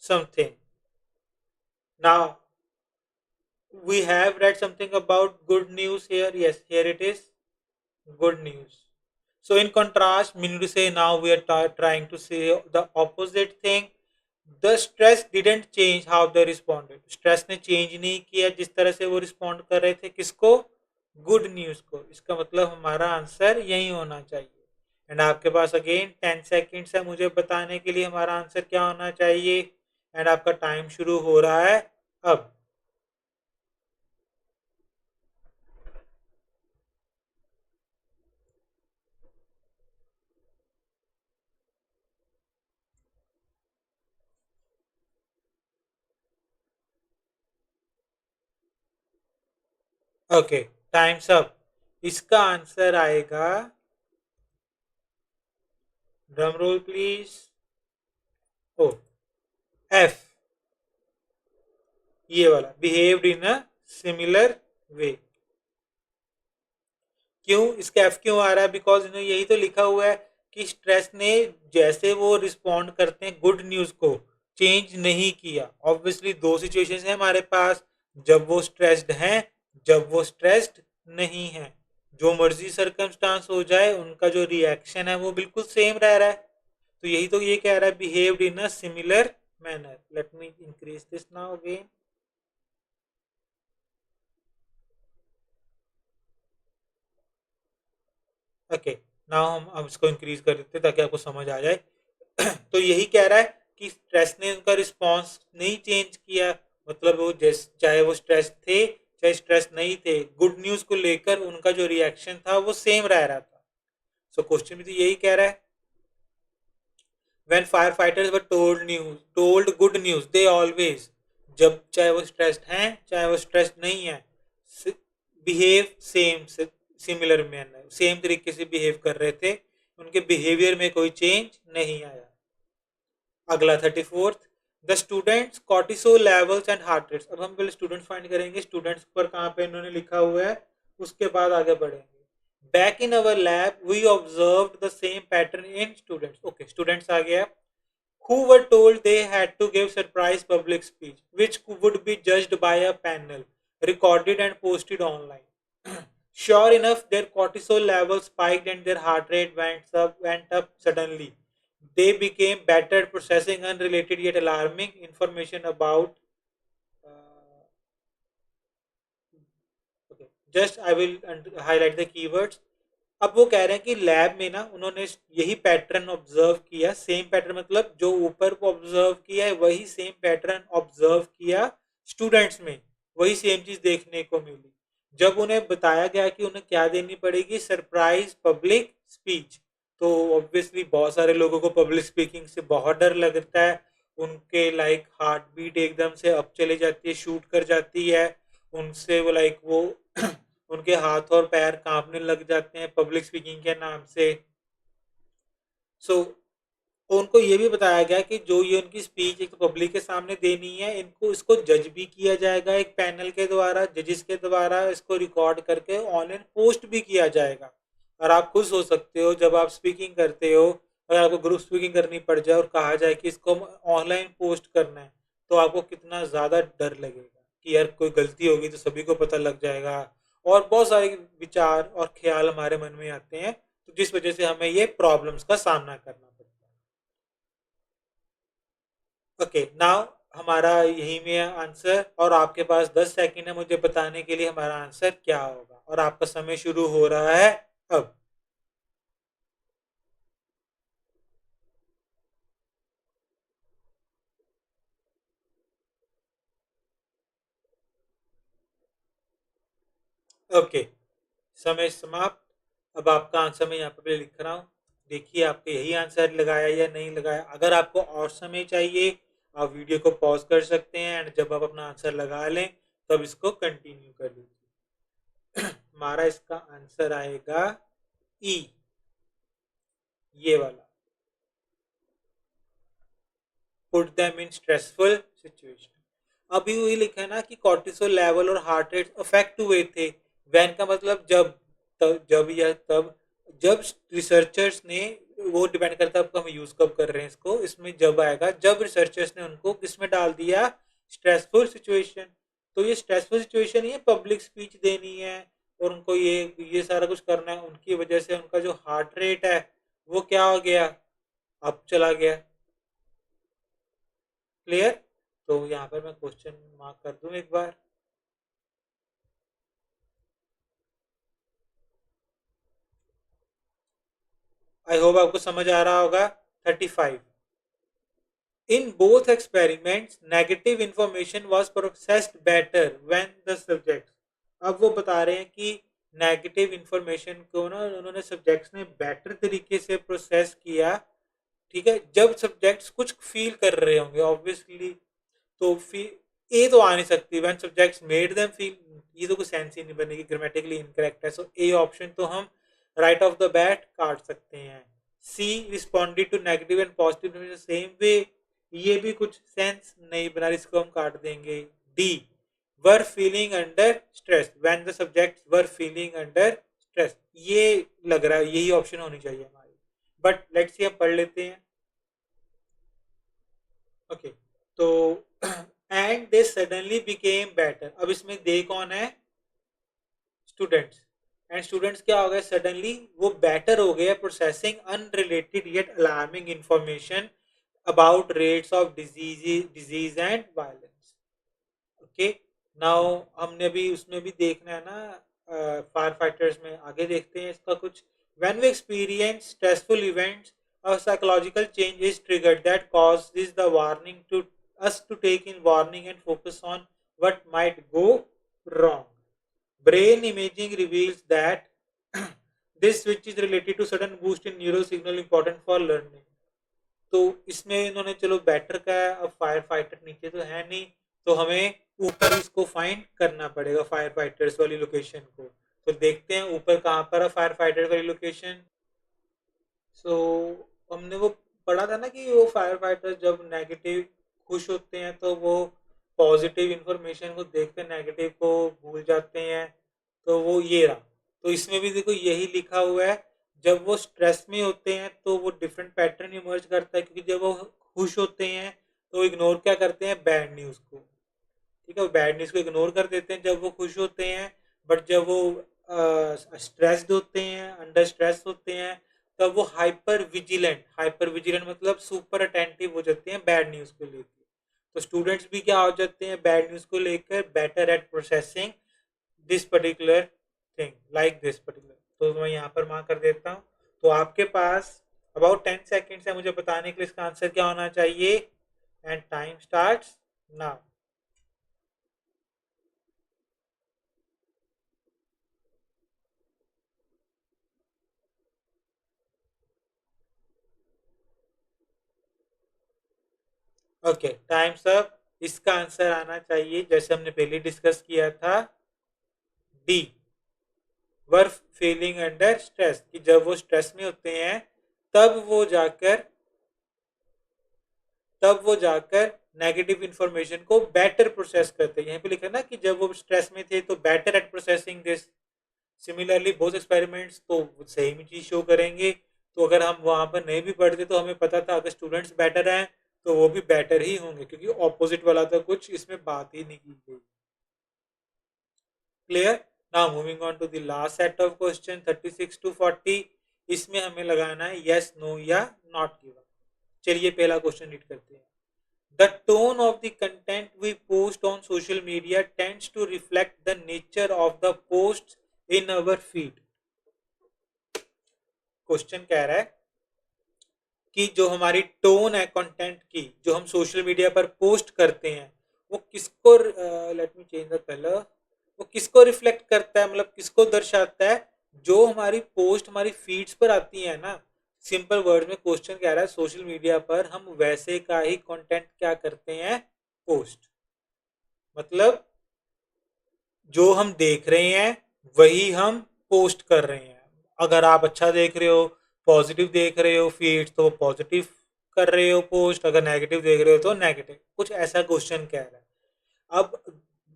something. Now, we have read something about good news here. Yes, here it is. Good news. So, in contrast, meaning to say, now we are trying to say the opposite thing. The stress didn't change how they responded. Stress ने change नहीं किया जिस तरह से वो respond कर रहे थे किसको, गुड न्यूज को। इसका मतलब हमारा आंसर यही होना चाहिए। एंड आपके पास अगेन 10 सेकेंड्स है मुझे बताने के लिए हमारा आंसर क्या होना चाहिए, एंड आपका टाइम शुरू हो रहा है अब। Okay, times up. इसका आंसर आएगा, drum roll please. O, F, ये वाला, behaved in a similar way. क्यों इसका एफ क्यों आ रहा है? बिकॉज इन्होंने यही तो लिखा हुआ है कि स्ट्रेस ने जैसे वो रिस्पॉन्ड करते हैं गुड न्यूज को, चेंज नहीं किया। ऑब्वियसली दो सिचुएशंस है हमारे पास, जब वो स्ट्रेस्ड हैं, जब वो स्ट्रेस्ड नहीं है। जो मर्जी सरकमस्टांस हो जाए, उनका जो रिएक्शन है वो बिल्कुल सेम रह रहा है। तो यही तो ये कह रहा है, behaved in a similar manner. Let me increase this now again. Okay, now हम इसको इंक्रीज कर देते हैं ताकि आपको समझ आ जाए। तो यही कह रहा है कि स्ट्रेस ने उनका रिस्पॉन्स नहीं चेंज किया। मतलब वो चाहे वो स्ट्रेस थे चाहे स्ट्रेस नहीं थे, गुड न्यूज को लेकर उनका जो रिएक्शन था वो सेम रह रहा था। सो क्वेश्चन भी तो यही कह रहा है, when firefighters were told good news, they always, जब चाहे वो स्ट्रेस्ड हैं चाहे वो स्ट्रेस्ड नहीं है, behave same, similar manner, same तरीके से बिहेव कर रहे थे, उनके बिहेवियर में कोई चेंज नहीं आया। अगला 34th, the students cortisol levels and heart rates. अब हम पहले स्टूडेंट्स फाइंड करेंगे, स्टूडेंट्स पर कहाँ पे इन्होंने लिखा हुआ है, उसके बाद आगे बढ़ेंगे। Back in our lab we observed the same pattern in students. Okay, students आ गया, who were told they had to give surprise public speech, which would be judged by a panel, recorded and posted online. Sure enough, their cortisol levels spiked and their heart rate went up suddenly. They became better at processing unrelated yet alarming information about. Uh, okay, just I will highlight the keywords. अब वो कह रहे हैं कि lab में ना उन्होंने यही पैटर्न ऑब्जर्व किया। सेम पैटर्न मतलब जो ऊपर को ऑब्जर्व किया है वही सेम पैटर्न ऑब्जर्व किया स्टूडेंट्स में, वही सेम चीज देखने को मिली। जब उन्हें बताया गया कि उन्हें क्या देनी पड़ेगी, सरप्राइज पब्लिक स्पीच, तो ऑब्वियसली बहुत सारे लोगों को पब्लिक स्पीकिंग से बहुत डर लगता है। उनके लाइक हार्ट बीट एकदम से अप चले जाती है, शूट कर जाती है। उनसे वो लाइक वो उनके हाथ और पैर कांपने लग जाते हैं पब्लिक स्पीकिंग के नाम से। सो उनको ये भी बताया गया कि जो ये उनकी स्पीच एक तो पब्लिक के सामने देनी है, इनको इसको जज भी किया जाएगा एक पैनल के द्वारा, जजेस के द्वारा इसको रिकॉर्ड करके ऑनलाइन पोस्ट भी किया जाएगा। और आप खुश हो सकते हो जब आप स्पीकिंग करते हो, अगर आपको ग्रुप स्पीकिंग करनी पड़ जाए और कहा जाए कि इसको ऑनलाइन पोस्ट करना है, तो आपको कितना ज़्यादा डर लगेगा कि यार कोई गलती होगी तो सभी को पता लग जाएगा। और बहुत सारे विचार और ख्याल हमारे मन में आते हैं, तो जिस वजह से हमें ये प्रॉब्लम्स का सामना करना पड़ता है। ओके, नाउ हमारा यही में आंसर, और आपके पास 10 सेकंड है मुझे बताने के लिए हमारा आंसर क्या होगा, और आपका समय शुरू हो रहा है अब। ओके, समय समाप्त। अब आपका आंसर मैं यहाँ पे लिख रहा हूँ। देखिए आपके यही आंसर लगाया या नहीं लगाया। अगर आपको और समय चाहिए, आप वीडियो को पॉज कर सकते हैं, एंड जब आप अपना आंसर लगा लें तब इसको कंटिन्यू कर लीजिए। हमारा इसका आंसर आएगा ई, ये वाला, put them in stressful situation. अभी वही लिखा है ना कि कॉर्टिसोल लेवल और हार्ट रेट अफेक्ट हुए थे। वैन का मतलब जब, तब, जब या तब, जब रिसर्चर्स ने, वो डिपेंड करता है आपको हम यूज कब कर रहे हैं इसको, इसमें जब आएगा जब रिसर्चर्स ने उनको किसमें डाल दिया, स्ट्रेसफुल सिचुएशन। तो ये स्ट्रेसफुल सिचुएशन, ये पब्लिक स्पीच देनी है और उनको ये सारा कुछ करना है, उनकी वजह से उनका जो हार्ट रेट है वो क्या हो गया, अब चला गया। क्लियर? तो यहाँ पर मैं क्वेश्चन मार्क कर दूं एक बार। आई होप आपको समझ आ रहा होगा। 35, in both experiments negative information was processed better when the subject. अब वो बता रहे हैं कि नेगेटिव इंफॉर्मेशन को ना उन्होंने सब्जेक्ट्स ने बेटर तरीके से प्रोसेस किया, ठीक है, जब सब्जेक्ट्स कुछ फील कर रहे होंगे ऑब्वियसली। तो ए तो आ नहीं सकती, when subjects made them feel, ये तो कुछ सेंस ही नहीं बनेगी, ग्रामेटिकली इनकरेक्ट है, सो ए ऑप्शन तो हम राइट ऑफ द बैट काट सकते हैं। She responded to negative and positive same way, ये भी कुछ सेंस नहीं बना, इसको हम काट देंगे। D were feeling under stress, when the subjects were feeling under stress, ये लग रहा है यही ऑप्शन होनी चाहिए हमारी, बट लेट्स सी हम पढ़ लेते हैं। ओके तो and they suddenly became better, अब इसमें दे कौन है, स्टूडेंट्स, एंड स्टूडेंट्स क्या हो गए, सडनली वो बेटर हो गए processing unrelated yet alarming information about rates of disease and violence. Okay now हमने अभी उसमें भी देखना है ना, फायर फाइटर्स में, आगे देखते हैं इसका कुछ। When we experience stressful events, a psychological change is triggered that causes the warning to us to take in warning and focus on what might go wrong. Brain imaging reveals that this switch is related to sudden boost in neural signal important for learning. तो इसमें इन्होंने चलो better का है, अब fire fighter नीचे तो है नहीं, तो हमें ऊपर इसको फाइंड करना पड़ेगा फायर फाइटर्स वाली लोकेशन को। तो देखते हैं ऊपर कहाँ पर है फायर फाइटर वाली लोकेशन। सो हमने वो पढ़ा था ना कि वो फायर फाइटर जब नेगेटिव खुश होते हैं तो वो पॉजिटिव इंफॉर्मेशन को देखकर नेगेटिव को भूल जाते हैं, तो वो ये रहा। तो इसमें भी देखो यही लिखा हुआ है, जब वो स्ट्रेस में होते हैं तो वो डिफरेंट पैटर्न इमर्ज करता है, क्योंकि जब वो खुश होते हैं तो इग्नोर क्या करते हैं, बैड न्यूज़ को, ठीक है, वो बैड न्यूज़ को इग्नोर कर देते हैं जब वो खुश होते हैं। बट जब वो स्ट्रेस्ड होते हैं, अंडर स्ट्रेस होते हैं, तब वो हाइपर विजिलेंट मतलब सुपर अटेंटिव हो जाते हैं बैड न्यूज़ को लेकर। तो स्टूडेंट्स भी क्या हो जाते हैं बैड न्यूज़ को लेकर better at processing this particular thing like this particular. तो मैं यहाँ पर मार्क कर देता हूँ। तो आपके पास अबाउट 10 सेकेंड्स है मुझे बताने के लिए इसका आंसर क्या होना चाहिए, and time starts now. Okay times up. इसका आंसर आना चाहिए जैसे हमने पहले डिस्कस किया था, D were feeling under stress, कि जब वो स्ट्रेस में होते हैं तब वो जाकर नेगेटिव इंफॉर्मेशन को बेटर प्रोसेस करते हैं। यहाँ पे लिखा है ना कि जब वो स्ट्रेस में थे तो better at processing this. Similarly both experiments तो सेम चीज शो करेंगे। तो अगर हम वहां पर नहीं भी पढ़ते तो हमें पता था अगर स्टूडेंट्स बेटर हैं तो वो भी बेटर ही होंगे, क्योंकि ऑपोजिट वाला तो कुछ इसमें बात ही नहीं की गई। Clear. Now moving on to the last set of question 36 to 40। इसमें हमें लगाना है यस नो या नॉट गिवन। चलिए पहला क्वेश्चन रीड करते हैं। The tone of the content we post on social media tends to reflect the nature of the posts in our feed. Question कह रहा है कि जो हमारी टोन है कंटेंट की जो हम सोशल मीडिया पर पोस्ट करते हैं वो किसको, let me change the colour, वो किसको रिफ्लेक्ट करता है, मतलब किसको दर्शाता है, जो हमारी पोस्ट हमारी फीड्स पर आती है ना। सिंपल वर्ड में क्वेश्चन कह रहा है सोशल मीडिया पर हम वैसे का ही कंटेंट क्या करते हैं, पोस्ट, मतलब जो हम देख रहे हैं वही हम पोस्ट कर रहे हैं। अगर आप अच्छा देख रहे हो, पॉजिटिव देख रहे हो फीड्स, तो पॉजिटिव कर रहे हो पोस्ट, अगर नेगेटिव देख रहे हो तो नेगेटिव, कुछ ऐसा क्वेश्चन कह रहा है। अब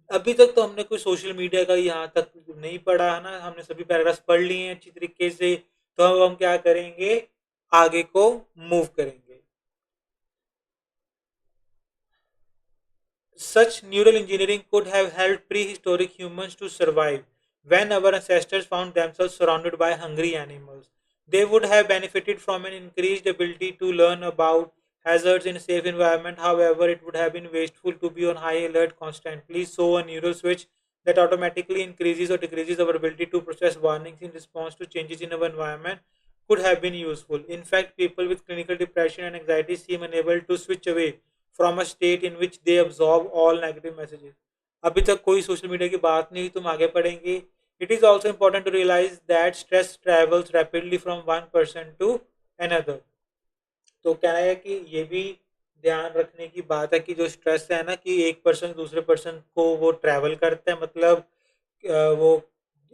अभी तक तो हमने कोई सोशल मीडिया का यहाँ तक नहीं पढ़ा है ना, हमने सभी पैराग्राफ पढ़ लिए हैं अच्छी तरीके से। तो अब हम क्या करेंगे, आगे को मूव करेंगे। Such neural engineering could have helped prehistoric humans to survive. When our ancestors found themselves surrounded by hungry animals, they would have benefited from an increased ability to learn about hazards in a safe environment. However, it would have been wasteful to be on high alert constantly. So, a neural switch that automatically increases or decreases our ability to process warnings in response to changes in our environment could have been useful. In fact, people with clinical depression and anxiety seem unable to switch away from a state in which they absorb all negative messages. अभी तक कोई social media की बात नहीं, तुम आगे पढ़ेंगे। It is also important to realize that stress travels rapidly from one person to another. तो कह रहा है कि ये भी ध्यान रखने की बात है कि जो स्ट्रेस है ना, कि एक पर्सन दूसरे पर्सन को वो ट्रैवल करता है, मतलब वो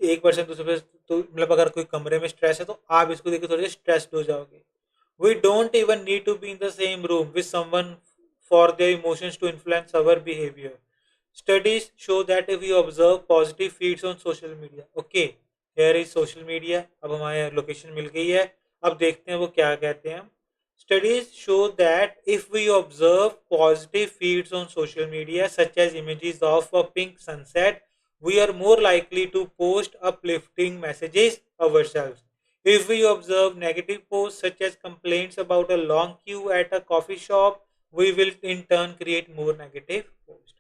एक पर्सन दूसरे पर्सन, तो मतलब अगर कोई कमरे में स्ट्रेस है तो आप इसको देख के थोड़े स्ट्रेस्ड हो जाओगे. We don't even need to be in the same room with someone for their emotions to influence our behavior. Studies show that if you observe positive feeds on social media, okay, here is social media. अब हमारे location मिल गई है. अब देखते हैं वो क्या कहते हैं. Studies show that if we observe positive feeds on social media, such as images of a pink sunset, we are more likely to post uplifting messages ourselves. If we observe negative posts such as complaints about a long queue at a coffee shop, we will in turn create more negative posts.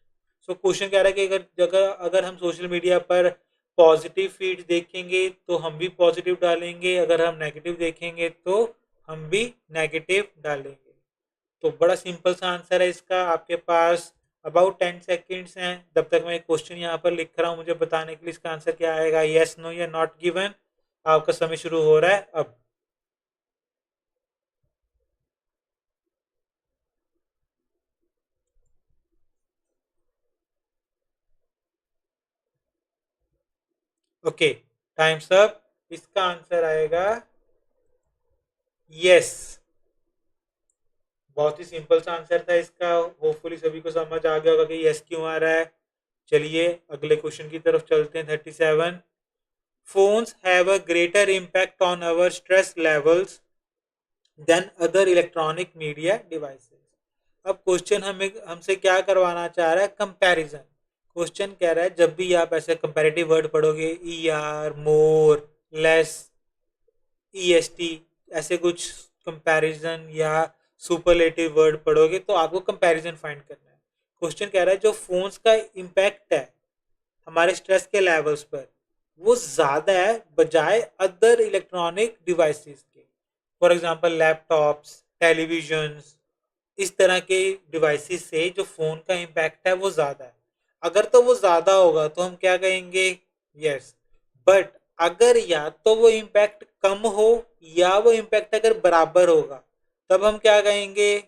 So question कह रहा है कि अगर अगर हम social media पर positive feed देखेंगे तो हम भी पॉजिटिव डालेंगे, अगर हम नेगेटिव देखेंगे तो हम भी नेगेटिव डालेंगे. तो बड़ा सिंपल सा आंसर है इसका. आपके पास अबाउट 10 सेकेंड्स हैं. तब तक मैं क्वेश्चन यहाँ पर लिख रहा हूँ मुझे बताने के लिए इसका आंसर क्या आएगा. यस, नो या नॉट गिवन. आपका समय शुरू हो रहा है अब. Okay, times up. इसका आंसर आएगा यस. बहुत ही सिंपल सा आंसर था इसका. होपफुली सभी को समझ आ गया होगा कि यस क्यों आ रहा है. चलिए अगले क्वेश्चन की तरफ चलते हैं. 37. Phones have a greater impact on our stress levels than other electronic media devices. अब क्वेश्चन हमें हमसे क्या करवाना चाह रहा है, कंपैरिजन. क्वेश्चन कह रहा है जब भी आप ऐसे कंपैरेटिव वर्ड पढ़ोगे, ई आर, मोर, लेस, ई एस टी, ऐसे कुछ कंपैरिजन या सुपरलेटिव वर्ड पढ़ोगे तो आपको कंपैरिजन फाइंड करना है. क्वेश्चन कह रहा है जो फोन्स का इम्पैक्ट है हमारे स्ट्रेस के लेवल्स पर, वो ज़्यादा है बजाय अदर इलेक्ट्रॉनिक डिवाइसेस के. फॉर एग्जांपल लैपटॉप्स, टेलीविजन्स, इस तरह के डिवाइसेस से जो फ़ोन का इम्पैक्ट है वो ज़्यादा है. अगर तो वो ज़्यादा होगा तो हम क्या कहेंगे, यस. बट अगर या तो वो इम्पैक्ट कम हो या वो इम्पैक्ट अगर बराबर होगा तब हम क्या कहेंगे,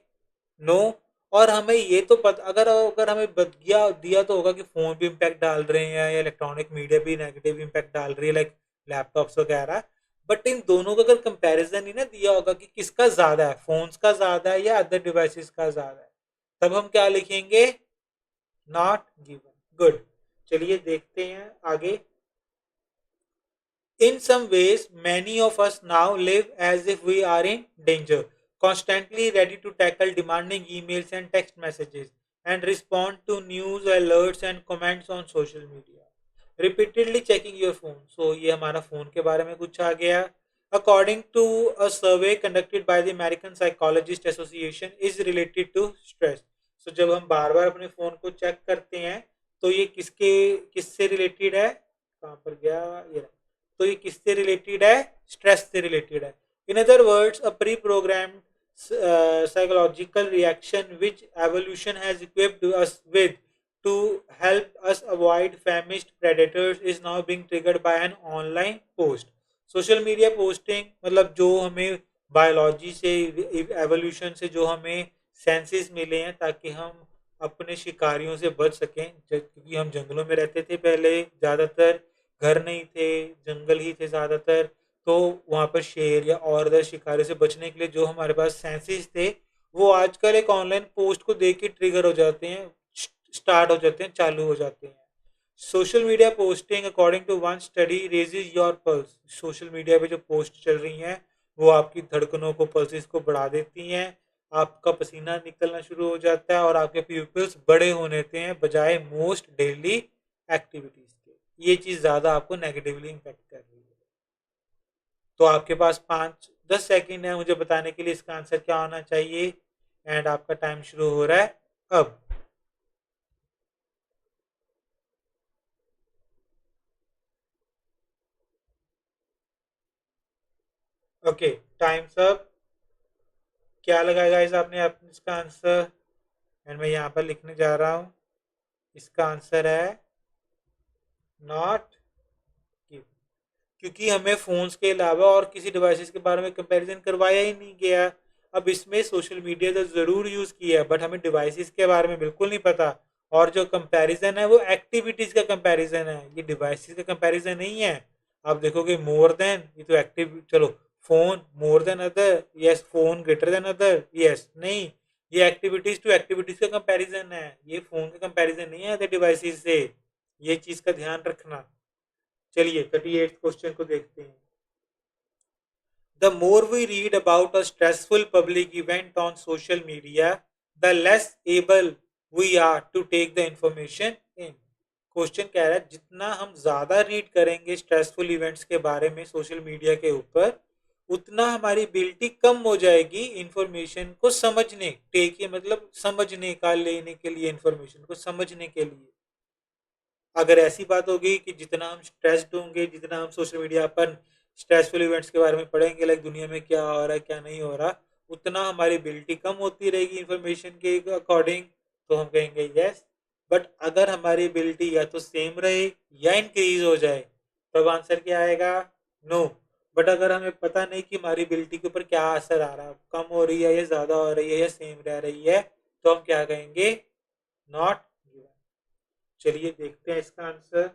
नो. और हमें ये तो पता, अगर अगर हमें दिया दिया तो होगा कि फ़ोन भी इम्पैक्ट डाल रहे हैं या इलेक्ट्रॉनिक मीडिया भी नेगेटिव इम्पैक्ट डाल रही है, लाइक लैपटॉप्स वगैरह. बट इन दोनों का अगर कंपैरिजन ही ना दिया होगा कि किसका ज़्यादा है, फ़ोन्स का ज़्यादा है या अदर डिवाइसेस का ज़्यादा है, तब हम क्या लिखेंगे, नॉट गिवन. गुड. चलिए देखते हैं आगे. In some ways, many of us now live as if we are in danger, constantly ready to tackle demanding emails and text messages and respond to news alerts and comments on social media. Repeatedly checking your phone. So ये हमारा phone के बारे में कुछ आ गया. According to a survey conducted by the American Psychologist Association is related to stress. So जब हम बार बार अपने फोन को चेक करते हैं तो ये किससे रिलेटेड है, कहाँ पर गया ये रहा. तो ये किससे रिलेटेड है, स्ट्रेस से रिलेटेड है. In other words a pre programmed psychological reaction which evolution has equipped us with to help us avoid famished predators is now being triggered by an online post. Social media posting मतलब जो हमें biology से, evolution से जो हमें senses मिले हैं ताकि हम अपने शिकारियों से बच सकें, क्योंकि हम जंगलों में रहते थे पहले ज़्यादातर, घर नहीं थे, जंगल ही थे ज़्यादातर. तो वहाँ पर शेर या और अदर शिकारियों से बचने के लिए जो हमारे पास सेंसेस थे वो आजकल एक ऑनलाइन पोस्ट को देख के ट्रिगर हो जाते हैं, स्टार्ट हो जाते हैं, चालू हो जाते हैं. Social media posting according to one study raises your pulse. Social media पे जो पोस्ट चल रही हैं वो आपकी धड़कनों को, पल्सेस को बढ़ा देती हैं, आपका पसीना निकलना शुरू हो जाता है और आपके प्यूपिल्स बड़े होने देते हैं बजाय मोस्ट डेली एक्टिविटीज के. ये चीज़ ज़्यादा आपको नेगेटिवली इम्पेक्ट कर रही है. तो आपके पास 5-10 सेकेंड है मुझे बताने के लिए इसका आंसर क्या होना चाहिए. एंड आपका टाइम शुरू हो रहा है अब. Okay, times up. क्या लगाएगा इस आपने इसका आंसर, एंड मैं यहाँ पर लिखने जा रहा हूँ. इसका आंसर है नॉट गिवन, क्योंकि हमें फोन्स के अलावा और किसी डिवाइसेस के बारे में कंपैरिजन करवाया ही नहीं गया. अब इसमें सोशल मीडिया तो ज़रूर यूज़ किया है, बट हमें डिवाइसेस के बारे में बिल्कुल नहीं पता। और जो कंपैरिजन है वो एक्टिविटीज़ का कंपैरिजन है, ये डिवाइसेस का कंपैरिजन नहीं है। आप देखोगे मोर देन, ये तो एक्टिव, चलो phone more than other, yes phone greater than other, yes नहीं, ये एक्टिविटीज टू एक्टिविटीज का कंपैरिजन है, ये फोन का कंपैरिजन नहीं है अदर डिवाइसेस से। ये चीज का ध्यान रखना। चलिए 38 क्वेश्चन को देखते हैं। The more we read about a stressful public event on social media, the less able we are to take the information in. Question कह रहा है जितना हम ज्यादा रीड करेंगे स्ट्रेसफुल इवेंट्स के बारे में सोशल मीडिया के ऊपर, उतना हमारी एबिलिटी कम हो जाएगी इंफॉर्मेशन को समझने, टेक मतलब समझने का, लेने के लिए, इंफॉर्मेशन को समझने के लिए। अगर ऐसी बात होगी कि जितना हम स्ट्रेस्ड होंगे, जितना हम सोशल मीडिया पर स्ट्रेसफुल इवेंट्स के बारे में पढ़ेंगे, लाइक दुनिया में क्या हो रहा है क्या नहीं हो रहा, उतना हमारी एबिलिटी कम होती रहेगी इंफॉर्मेशन के अकॉर्डिंग, तो हम कहेंगे यस। बट अगर हमारी एबिलिटी या तो सेम रहे या इंक्रीज हो जाए, तब आंसर क्या आएगा? नो। बट अगर हमें पता नहीं कि हमारी एबिलिटी के ऊपर क्या असर आ रहा है, कम हो रही है या ज़्यादा हो रही है या सेम रह रही है, तो हम क्या कहेंगे? नॉट। चलिए देखते हैं इसका answer.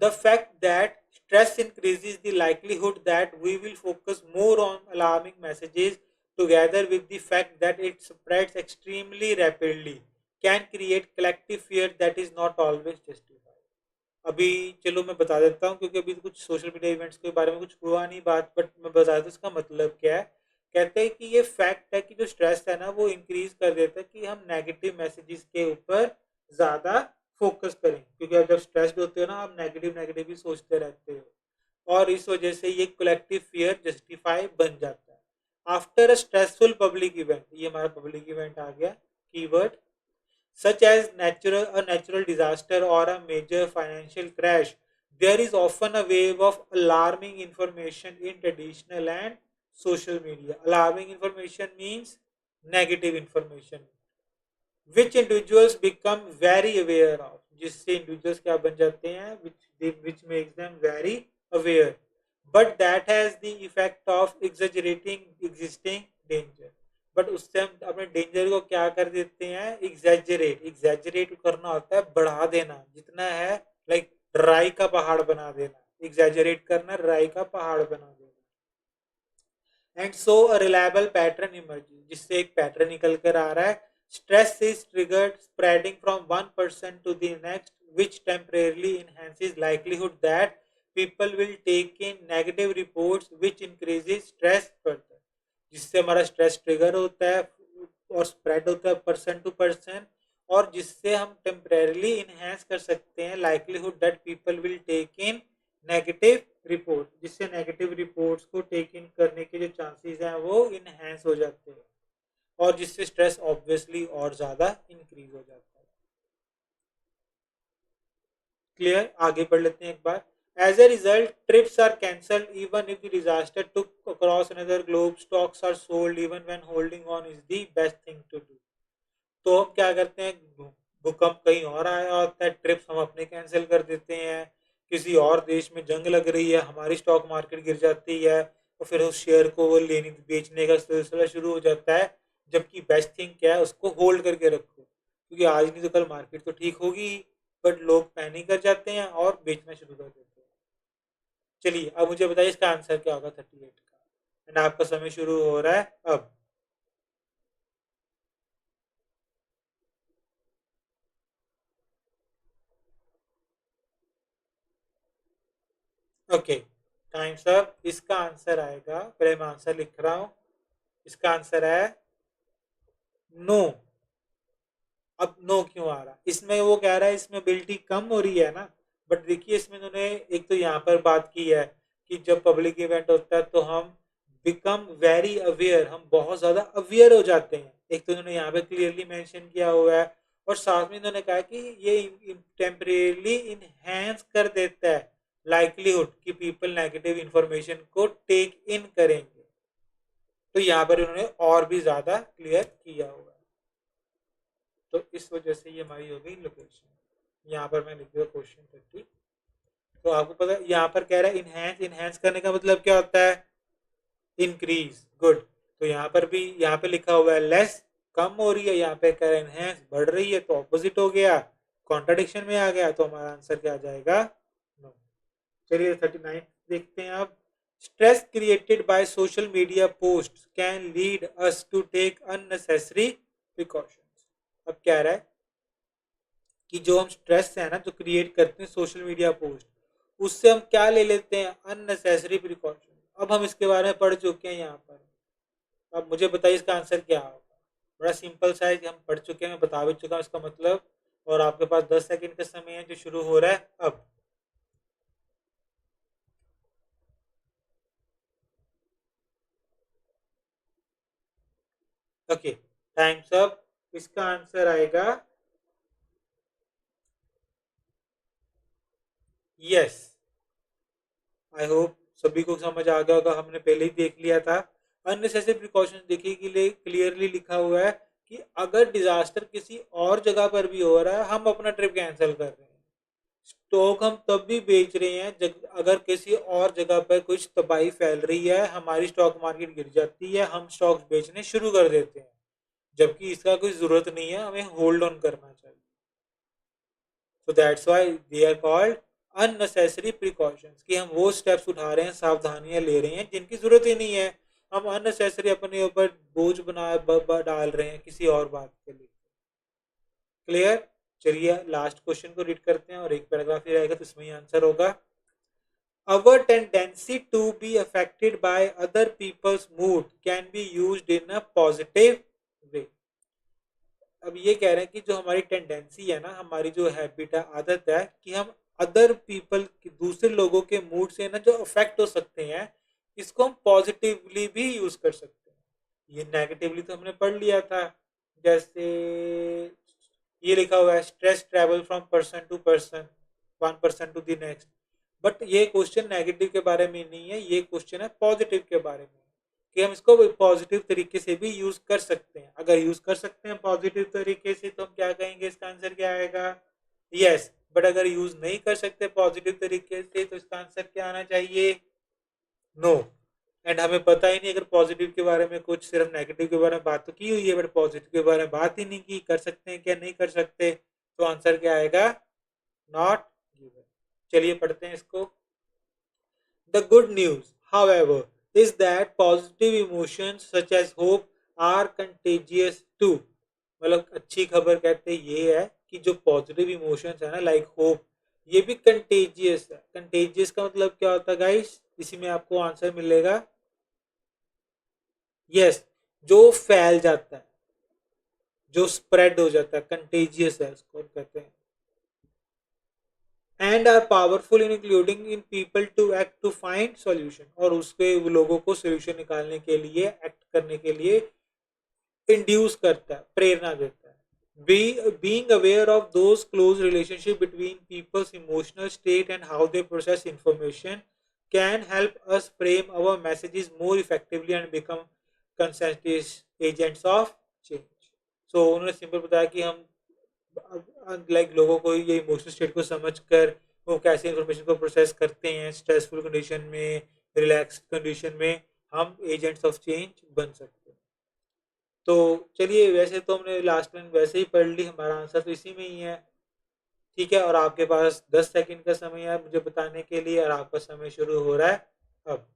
The fact that stress increases the likelihood that we will focus more on alarming messages, together with the fact that it spreads extremely rapidly, can create collective fear that is not always justified. अभी चलो मैं बता देता हूँ, क्योंकि अभी तो कुछ सोशल मीडिया इवेंट्स के बारे में कुछ हुआ नहीं बात, बट मैं बता देता हूँ इसका मतलब क्या है। कहते हैं कि ये फैक्ट है कि जो स्ट्रेस है ना वो इंक्रीज कर देता है कि हम नेगेटिव मैसेजेस के ऊपर ज़्यादा फोकस करें, क्योंकि आप जब स्ट्रेस्ड होते हो ना, आप नेगेटिव नेगेटिव ही सोचते रहते हो, और इस वजह से ये कलेक्टिव फियर जस्टिफाई बन जाता है। After a stressful public event, ये हमारा पब्लिक इवेंट आ गया keyword, such as a natural disaster or a major financial crash, there is often a wave of alarming information in traditional and social media. Alarming information means negative information, which individuals become very aware of, जिससे individuals क्या बन जाते हैं, which makes them very aware, but that has the effect of exaggerating existing danger. But उससे हम अपने danger को क्या कर देते हैं? एग्जैजरेट। एग्जैजरेट करना होता है बढ़ा देना, जितना है लाइक राई का पहाड़ बना देना। एग्जैजरेट करना, राई का पहाड़ बना देना। And so a reliable pattern emerges, जिससे एक पैटर्न निकल कर आ रहा है। Stress is triggered spreading from one person to the next, which temporarily enhances likelihood that people will take in negative reports, which increases stress further. जिससे हमारा stress trigger होता है और स्प्रेड होता है पर्सन टू पर्सन, और जिससे हम टेम्परेरली इनहेंस कर सकते हैं likelihood that people will take in negative report, जिससे नेगेटिव रिपोर्ट्स को टेक इन करने के जो चांसेस हैं वो इनहेंस हो जाते हैं, और जिससे स्ट्रेस ऑब्वियसली और ज़्यादा इंक्रीज हो जाता है। क्लियर? आगे पढ़ लेते हैं एक बार। As a result, trips are cancelled even if the disaster took across another globe. Stocks are sold even when holding on is the best thing to do. तो हम क्या करते हैं, भूकंप कहीं और आया होता है, ट्रिप्स हम अपने कैंसिल कर देते हैं, किसी और देश में जंग लग रही है, हमारी स्टॉक मार्केट गिर जाती है, और फिर उस शेयर को वो लेने बेचने का सिलसिला शुरू हो जाता है। जबकि बेस्ट थिंग क्या है, उसको होल्ड करके रखो, क्योंकि आज नहीं तो कल मार्केट तो ठीक होगी ही, बट लोग पैनिक कर जाते हैं और बेचना शुरू कर देते हैं। चलिए अब मुझे बताइए इसका आंसर क्या होगा 38 का, एंड आपका समय शुरू हो रहा है अब। Okay, times up. इसका आंसर आएगा, पहले मैं आंसर लिख रहा हूं, इसका आंसर है नो। अब नो क्यों आ रहा? इसमें वो कह रहा है इसमें एबिलिटी कम हो रही है ना, बट देखिए इसमें उन्होंने एक तो यहाँ पर बात की है कि जब पब्लिक इवेंट होता है तो हम बिकम वेरी अवेयर, हम बहुत ज्यादा अवेयर हो जाते हैं, एक तो उन्होंने यहाँ पे क्लियरली मेंशन किया हुआ है, और साथ में उन्होंने कहा कि ये टेम्परेली इनहेंस कर देता है लाइकलीहुड कि पीपल नेगेटिव इंफॉर्मेशन को टेक इन करेंगे। तो यहाँ पर उन्होंने और भी ज्यादा क्लियर किया हुआ है, तो इस वजह से ये हमारी हो गई लोकेशन। यहाँ पर मैं लिख दिया क्वेश्चन 30। तो आपको पता है यहाँ पर कह रहा है इनहेंस, इनहेंस करने का मतलब क्या होता है? इंक्रीज। गुड। तो यहाँ पर भी, यहाँ पे लिखा हुआ है लेस, कम हो रही है, यहाँ पे कह रहे एनहेंस, बढ़ रही है, तो ऑपोजिट हो गया, कॉन्ट्राडिक्शन में आ गया, तो हमारा आंसर क्या आ जाएगा? नो। चलिए 39 देखते हैं अब। Stress created by social media post can lead us to take unnecessary precautions. अब क्या रहा है कि जो हम स्ट्रेस है ना जो क्रिएट करते हैं सोशल मीडिया पोस्ट, उससे हम क्या ले लेते हैं? Unnecessary precaution. अब हम इसके बारे में पढ़ चुके हैं यहाँ पर। अब मुझे बताइए इसका आंसर क्या होगा? बड़ा सिंपल सा है कि हम पढ़ चुके हैं, मैं बता भी चुका हूँ इसका मतलब, और आपके पास 10 सेकंड का समय है जो शुरू हो रहा है अब। Okay, times up. इसका आंसर आएगा यस। आई होप सभी को समझ आ गया होगा, हमने पहले ही देख लिया था। अननेसेसरी प्रिकॉशंस देखिए कि क्लियरली लिखा हुआ है कि अगर डिजास्टर किसी और जगह पर भी हो रहा है, हम अपना ट्रिप कैंसिल कर रहे हैं। स्टॉक हम तब भी बेच रहे हैं अगर किसी और जगह पर कुछ तबाही फैल रही है, हमारी स्टॉक मार्केट गिर जाती है, हम स्टॉक्स बेचने शुरू कर देते हैं, जबकि इसका कोई जरूरत नहीं है, हमें होल्ड ऑन करना चाहिए। So that's why they are called unnecessary precautions, कि हम वो स्टेप्स उठा रहे हैं, सावधानियां ले रहे हैं जिनकी जरूरत ही नहीं है। हम अननेसेसरी अपने ऊपर बोझ डाल रहे हैं किसी और बात के लिए। क्लियर? चलिए लास्ट क्वेश्चन को रीड करते हैं और एक पैराग्राफ ही रहेगा तो इसमें ही आंसर होगा। Our tendency to be affected by other people's mood can be used in a positive way. अब ये कह रहे हैं कि जो हमारी टेंडेंसी है ना, हमारी जो हैबिट है, आदत है कि हम अदर पीपल, दूसरे लोगों के मूड से ना जो अफेक्ट हो सकते हैं, इसको हम पॉजिटिवली भी यूज कर सकते हैं। ये नेगेटिवली तो हमने पढ़ लिया था, जैसे ये लिखा हुआ है stress travel from person to person, one person to the next. But ये क्वेश्चन नेगेटिव के बारे में नहीं है, ये क्वेश्चन है पॉजिटिव के बारे में, कि हम इसको पॉजिटिव तरीके से भी यूज कर सकते हैं। अगर यूज कर सकते हैं पॉजिटिव तरीके से तो हम क्या कहेंगे? इसका आंसर क्या आएगा? यस। बट अगर यूज नहीं कर सकते पॉजिटिव तरीके से तो इसका आंसर क्या आना चाहिए? नो। एंड हमें पता ही नहीं, अगर पॉजिटिव के बारे में कुछ, सिर्फ नेगेटिव के बारे में बात तो की हुई है बट पॉजिटिव के बारे में बात ही नहीं की, कर सकते हैं क्या नहीं कर सकते, तो आंसर क्या आएगा? Not given. चलिए पढ़ते हैं इसको। The good news, however, is that positive emotions such as hope are contagious too. मतलब अच्छी खबर कहते ये है कि जो पॉजिटिव इमोशंस है ना, लाइक होप, ये भी कंटेजियस है। कंटेजियस का मतलब क्या होता है गाइस? इसी में आपको आंसर मिलेगा यस, जो फैल जाता है, जो स्प्रेड हो जाता है, कंटेजियस है उसको कहते हैं। And are powerful in including in people to act to find solution, और उसके लोगों को सोल्यूशन निकालने के लिए, एक्ट करने के लिए इंड्यूस करता है, प्रेरणा देता है। Being aware of those close relationship between people's emotional state and how they process information can help us frame our messages more effectively and become conscious agents of change. So उन्होंने simple बताया कि हम like लोगों को ये emotional state को समझकर वो कैसे इंफॉर्मेशन को प्रोसेस करते हैं, स्ट्रेसफुल कंडीशन में, रिलैक्स कंडीशन में, हम एजेंट्स ऑफ चेंज बन सकते हैं। तो चलिए, वैसे तो हमने लास्ट में वैसे ही पढ़ ली, हमारा आंसर तो इसी में ही है। ठीक है, और आपके पास 10 सेकंड का समय है मुझे बताने के लिए, और आपका समय शुरू हो रहा है अब।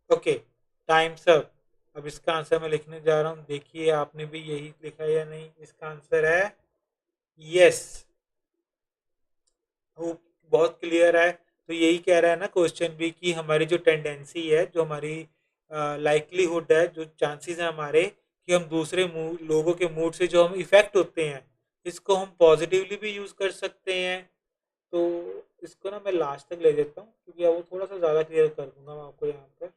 Okay, times up. अब इसका आंसर मैं लिखने जा रहा हूँ, देखिए आपने भी यही लिखा है या नहीं। इसका आंसर है यस। बहुत क्लियर है। तो यही कह रहा है ना क्वेश्चन भी, कि हमारी जो टेंडेंसी है, जो हमारी लाइकलीहुड है, जो चांसेस हैं हमारे कि हम दूसरे लोगों के मूड से जो हम इफेक्ट होते हैं, इसको हम पॉजिटिवली भी यूज़ कर सकते हैं। तो इसको ना मैं लास्ट तक ले देता हूँ, क्योंकि अब वो थोड़ा सा ज़्यादा क्लियर कर दूंगा मैं आपको यहाँ पर।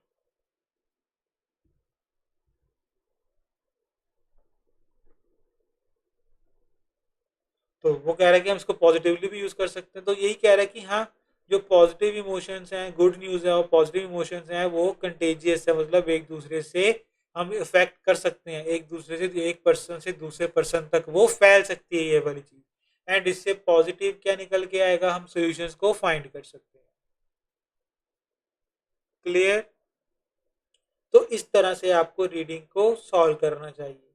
तो वो कह रहा है कि हम इसको पॉजिटिवली भी यूज कर सकते हैं। तो यही कह रहा है कि हाँ, जो पॉजिटिव इमोशंस हैं, गुड न्यूज़ है, और पॉजिटिव इमोशंस हैं वो कंटेजियस है, मतलब एक दूसरे से हम इफेक्ट कर सकते हैं, एक दूसरे से, एक पर्सन से दूसरे पर्सन तक वो फैल सकती है ये वाली चीज। एंड इससे पॉजिटिव क्या निकल के आएगा, हम सॉल्यूशंस को फाइंड कर सकते हैं। क्लियर? तो इस तरह से आपको रीडिंग को सॉल्व करना चाहिए।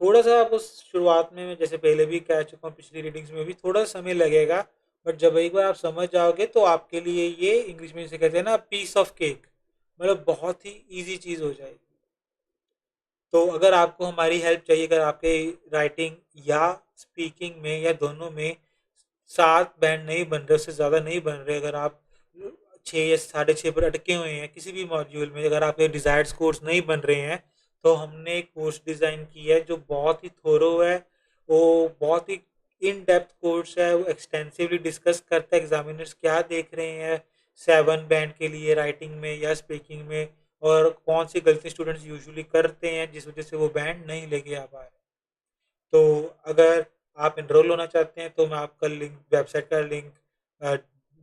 थोड़ा सा आपको शुरुआत में, मैं जैसे पहले भी कह चुका हूँ पिछली रीडिंग्स में भी, थोड़ा समय लगेगा, बट जब एक बार आप समझ जाओगे तो आपके लिए ये, इंग्लिश में जिसे कहते हैं ना, पीस ऑफ केक, मतलब बहुत ही इजी चीज़ हो जाएगी। तो अगर आपको हमारी हेल्प चाहिए, अगर आपके राइटिंग या स्पीकिंग में या दोनों में 7 बैंड नहीं बन रहे, उससे ज़्यादा नहीं बन रहे, अगर आप 6 या 6.5 पर अटके हुए हैं किसी भी मॉड्यूल में, अगर आपके डिज़ायर्ड कोर्स नहीं बन रहे हैं, तो हमने एक कोर्स डिज़ाइन किया है जो बहुत ही थोरो है, वो बहुत ही इन डेप्थ कोर्स है, वो एक्सटेंसिवली डिस्कस करता है एग्जामिनर्स क्या देख रहे हैं 7 बैंड के लिए राइटिंग में या स्पीकिंग में, और कौन सी गलती स्टूडेंट्स यूजुअली करते हैं जिस वजह से वो बैंड नहीं लेके आ पा रहे। तो अगर आप एनरोल होना चाहते हैं तो मैं आपका लिंक, वेबसाइट का लिंक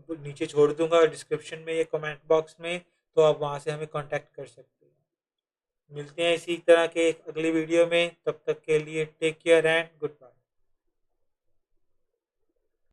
नीचे छोड़ दूंगा डिस्क्रिप्शन में या कमेंट बॉक्स में, तो आप वहां से हमें कांटेक्ट कर सकते हैं। मिलते हैं इसी तरह के एक अगली वीडियो में, तब तक के लिए take care and good bye.